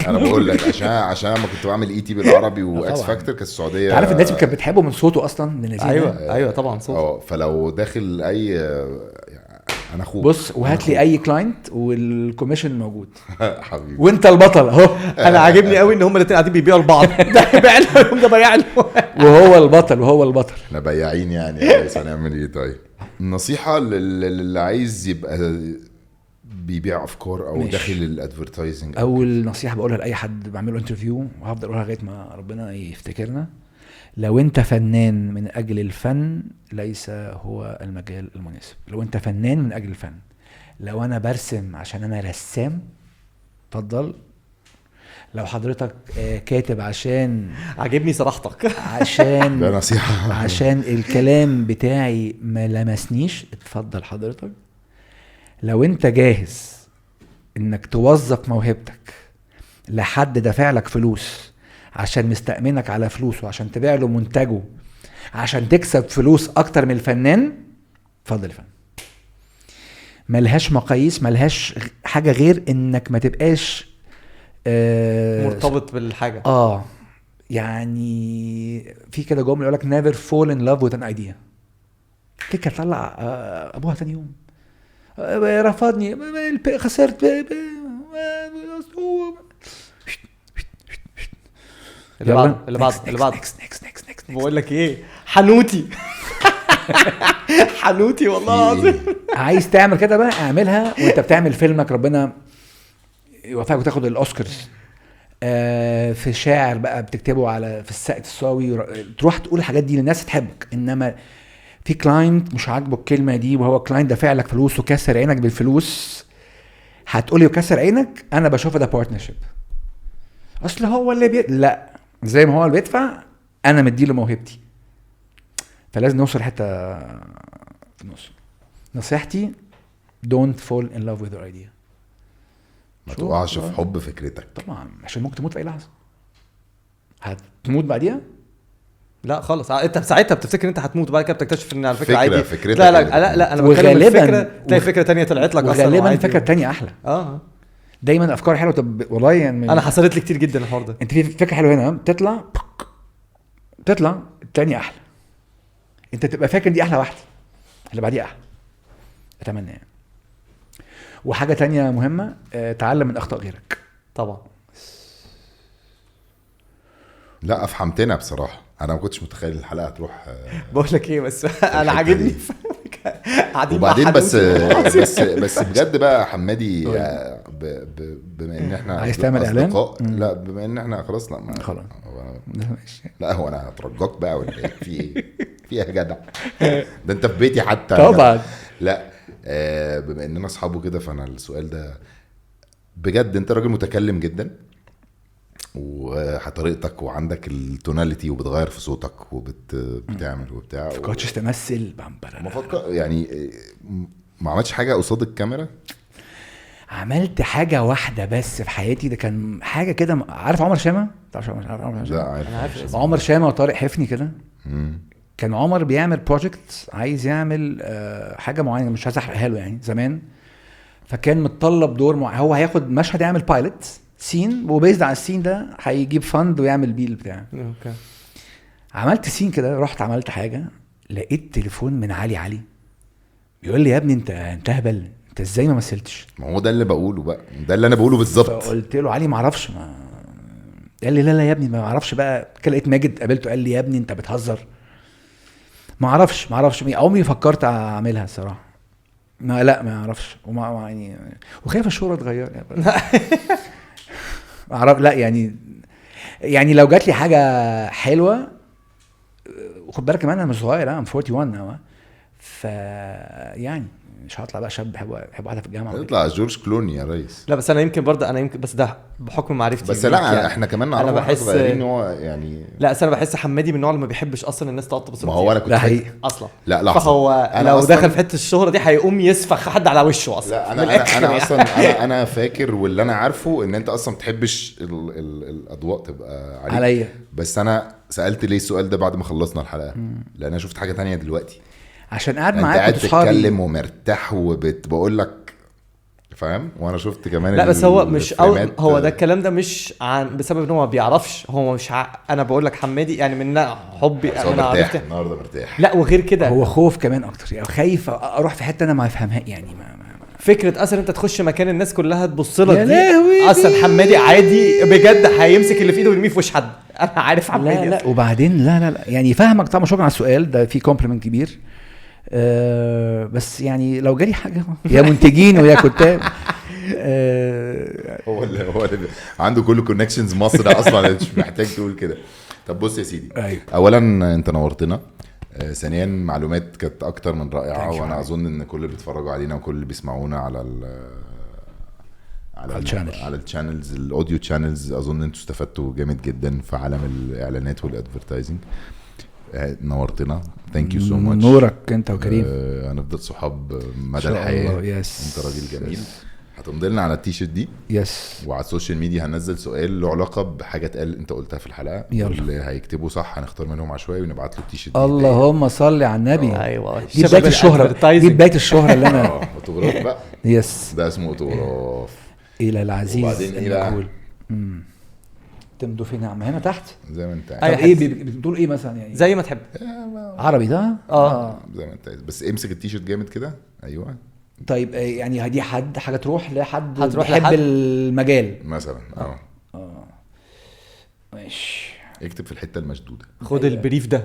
انا بقول لك عشان لما كنت بعمل اي تي بالعربي واكس فاكتور كانت السعوديه عارف الناس كانت بتحبه من صوته اصلا من الناس. ايوه طبعا صوت. فلو داخل اي انا اخوك بص وهات لي اي كلاينت والكوميشن موجود حبيبي وانت البطل اهو. انا عاجبني قوي ان هم الاثنين قاعدين بيبيعوا لبعض. ده بيع لهم ده بيع له وهو البطل. احنا بياعين يعني. بس هنعمل ايه طيب؟ النصيحه اللي عايز يبقى بيبيع افكار او ماشي. داخل الادفيرتايزنج. اول نصيحه بقولها لاي حد بعمله انترفيو وهفضل اقولها لغايه ما ربنا يفتكرنا: لو انت فنان من اجل الفن ليس هو المجال المناسب. لو انت فنان من اجل الفن، لو انا برسم عشان انا رسام اتفضل. لو حضرتك كاتب عشان عجبني صراحتك ده نصيحه عشان الكلام بتاعي ما لمسنيش اتفضل حضرتك. لو انت جاهز انك توظف موهبتك لحد دافع لك فلوس عشان مستأمنك على فلوسه عشان تبيع له منتجه عشان تكسب فلوس اكتر من الفنان، اتفضل الفن. ملهاش مقاييس، ملهاش حاجة غير انك ما تبقاش مرتبط بالحاجة. يعني في كده جملة يقولك never fall in love with an idea. فكرة طلع ابوها تاني يوم رفضني خسرت اللي بعد بقول لك ايه حنوتي حنوتي والله العظيم. عايز تعمل كده بقى اعملها وانت بتعمل فيلمك ربنا يوفقك وتاخد الاوسكارز. في شاعر بقى بتكتبه على في الساقط الصاوي تروح تقول الحاجات دي للناس تحبك. انما في كلاينت مش عاجبه الكلمه دي وهو كلاينت دافع لك فلوس وكسر عينك بالفلوس، هتقولي وكسر عينك؟ انا بشوفه ده بارتنرشيب. اصل هو اللي لا، زي ما هو اللي بيدفع انا مديله موهبتي. فلازم نوصل حتى في النص. نصيحتي don't fall in love with your idea. ما تقعش في حب فكرتك طبعا عشان ممكن تموت في اي لحظه. هتموت بعديها؟ لا خالص. انت ساعتها بتفتكر انت هتموت وبعد كده بتكتشف ان على فكره عادي. لا انا بتكلم فكره تلاقي فكره تانية طلعت لك اصلا وغالبا فكره تانية احلى. دايما افكار حلوه. طب والله يعني انا حصلت لي كتير جدا الحوار ده. انت في فكره حلوه هنا تطلع التانية احلى، انت تبقى فاكر دي احلى واحده، اللي بعديها احلى. اتمنى يعني. وحاجه تانية مهمه، تعلم من اخطاء غيرك. طبعا. لا افهمتنا بصراحه، انا ما كنتش متخيل الحلقه هتروح بقول لك ايه بس انا الحتة عاجبني دي. قاعدين مع وبعدين حد بس وانتوا- بس بجد بقى حمادي، بما ان احنا عايز تعمل إعلان؟ أصدقاء، لا بما ان احنا خلاص، لا ما خلاص. لا هو انا هترجاك بقى ولا ايه؟ في ايه في ايه يا جدع؟ ده انت في بيتي حتى. طبعا. لا بما اننا اصحابه كده، فانا السؤال ده بجد، انت راجل متكلم جدا وطريقتك وعندك التوناليتي وبتغير في صوتك وبتعمل وبتاع، فكرتش تمثل ما فكر يعني ما عملتش حاجه قصاد الكاميرا. عملت حاجه واحده بس في حياتي، ده كان حاجه كده. عارف عمر شامه؟ تعرف عمر لا شامه؟ عارف. انا عارف عمر شامه وطارق حفني كده. مم. كان عمر بيعمل بروجكت، عايز يعمل حاجه معينه، مش عايز احرقها له يعني زمان. فكان متطلب دور هو هياخد مشهد يعمل بايلوت سين، وبيزد على السين ده هيجيب فند ويعمل بيه البتاع. اوكي. عملت سين كده، رحت عملت حاجه، لقيت تليفون من علي بيقول لي يا ابني انت هبل، انت ازاي ما مثلتش؟ ما هو ده اللي بقوله بقى، ده اللي انا بقوله بالظبط. فقلت له علي ما اعرفش، قال لي لا يا ابني ما اعرفش. بقى كده لقيت ماجد قابلته قال لي يا ابني انت بتهزر، ما اعرفش عمري فكرت اعملها الصراحه. لا ما اعرفش، وما يعني وخايف الشهره تغير يعني. اعرف لا يعني لو جات لي حاجه حلوه، وخد بالك كمان انا مش صغير، انا 41 اهو. ف يعني مش هطلع بقى شاب بحب واحده في الجامعه. هيطلع جورج كلوني يا ريس. لا بس انا يمكن بس ده بحكم معرفتي بس بيك لا يعني. احنا كمان انا نعرف بحس صغيرين هو يعني. لا اصل انا بحس حمادي من النوع اللي ما بيحبش اصلا الناس تقعد تبص له ما هو انا كتير. كنت ده حقيقي اصلا. لا لحظه، فهو أنا لو أصلاً- دخل في حته الشهره دي هيقوم يسفخ حد على وشه اصلا. لا من انا الآخر انا يعني. اصلا انا فاكر، واللي انا عارفه ان انت اصلا ما بتحبش الاضواء تبقى عليا. بس انا سالت ليه السؤال ده بعد ما خلصنا الحلقه، لان انا شفت حاجه تانية دلوقتي. عشان قاعد انت معاك قاعد واصحابي. تتكلم ومرتاح وبقول لك فاهم، وانا شفت كمان لا بس هو مش الفريمات. هو ده الكلام ده مش عن بسبب ان هو ما بيعرفش، هو مش انا بقول لك حمادي يعني من حبي بس هو انا مرتاح عرفت. النهارده مرتاح. لا وغير كده هو خوف كمان اكتر يعني، خايف اروح في حته انا ما افهمها يعني فكره اصلا انت تخش مكان الناس كلها تبص لك يا دي لهوي اصلا. حمادي عادي بجد هيمسك اللي في ايده ويرميه في وش حد. انا عارف حمادي. لا وبعدين لا يعني فاهمك طبعا. شكرا على السؤال ده، في كومبلمنت كبير. بس يعني لو جالي حاجه يا منتجين ويا كتاب. هو اللي عنده كل كونكشنز مصر اصلا، مش محتاج تقول كده. طب بص يا سيدي، أيوة. اولا انت نورتنا، ثانيا معلومات كانت اكتر من رائعه، وانا اظن ان كل اللي بيتفرجوا علينا وكل اللي بيسمعونا على على الشانلز الاوديو تشانلز، اظن انتوا استفدتوا جامد جدا في عالم الاعلانات والادفرتايزنج. نورتنا، ثانك يو سو ماتش. نورك انت وكريم. هنفضل صحاب مدى الحياه. يس. انت راجل جميل. هتمضي لنا على التيشيرت دي. يس. وعلى السوشيال ميديا هننزل سؤال له علاقه بحاجه اتقال انت قلتها في الحلقه، يلا. واللي هيكتبوا صح هنختار منهم عشوائي ونبعت له التيشيرت. اللهم صل على النبي. ايوه دي بدايه الشهره، دي بدايه الشهره اللي انا. اوتوغراف بقى. يس. ده اسمه اوتوغراف. الى العزيز. وبعدين ايه بقى؟ تمدوا فين يا عم؟ هنا تحت زي ما انت طب عايز. ايه بتقول ايه مثلا يعني؟ زي ما تحب. عربي ده. زي ما انت عايز، بس امسك التيشيرت جامد كده. ايوه طيب يعني دي حاجه تروح لحد هتروح بيحب لحد. المجال مثلا. ماشي. اكتب في الحته المشدوده. خد البريف ده.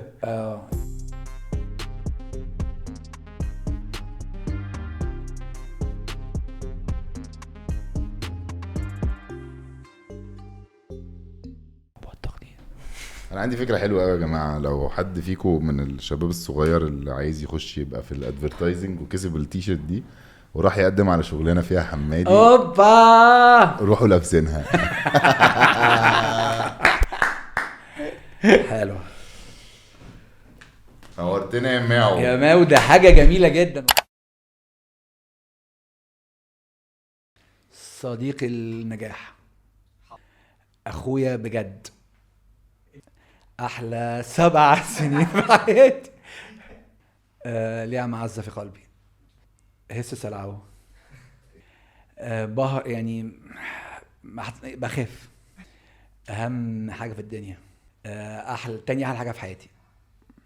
انا عندي فكره حلوه قوي يا جماعه، لو حد فيكم من الشباب الصغير اللي عايز يخش يبقى في الادفرتايزنج وكسب التيشيرت دي وراح يقدم على شغلانه فيها حمادي، اوبا روحوا لابسينها. حلو نورتنا يا ماو. يا ماو، ده حاجه جميله جدا. صديقي النجاح، اخويا بجد، احلى 7 سنين في حياتي، ليها معزه في قلبي. هس سلعوه. يعني بخاف. اهم حاجه في الدنيا. تاني احلى حاجه في حياتي.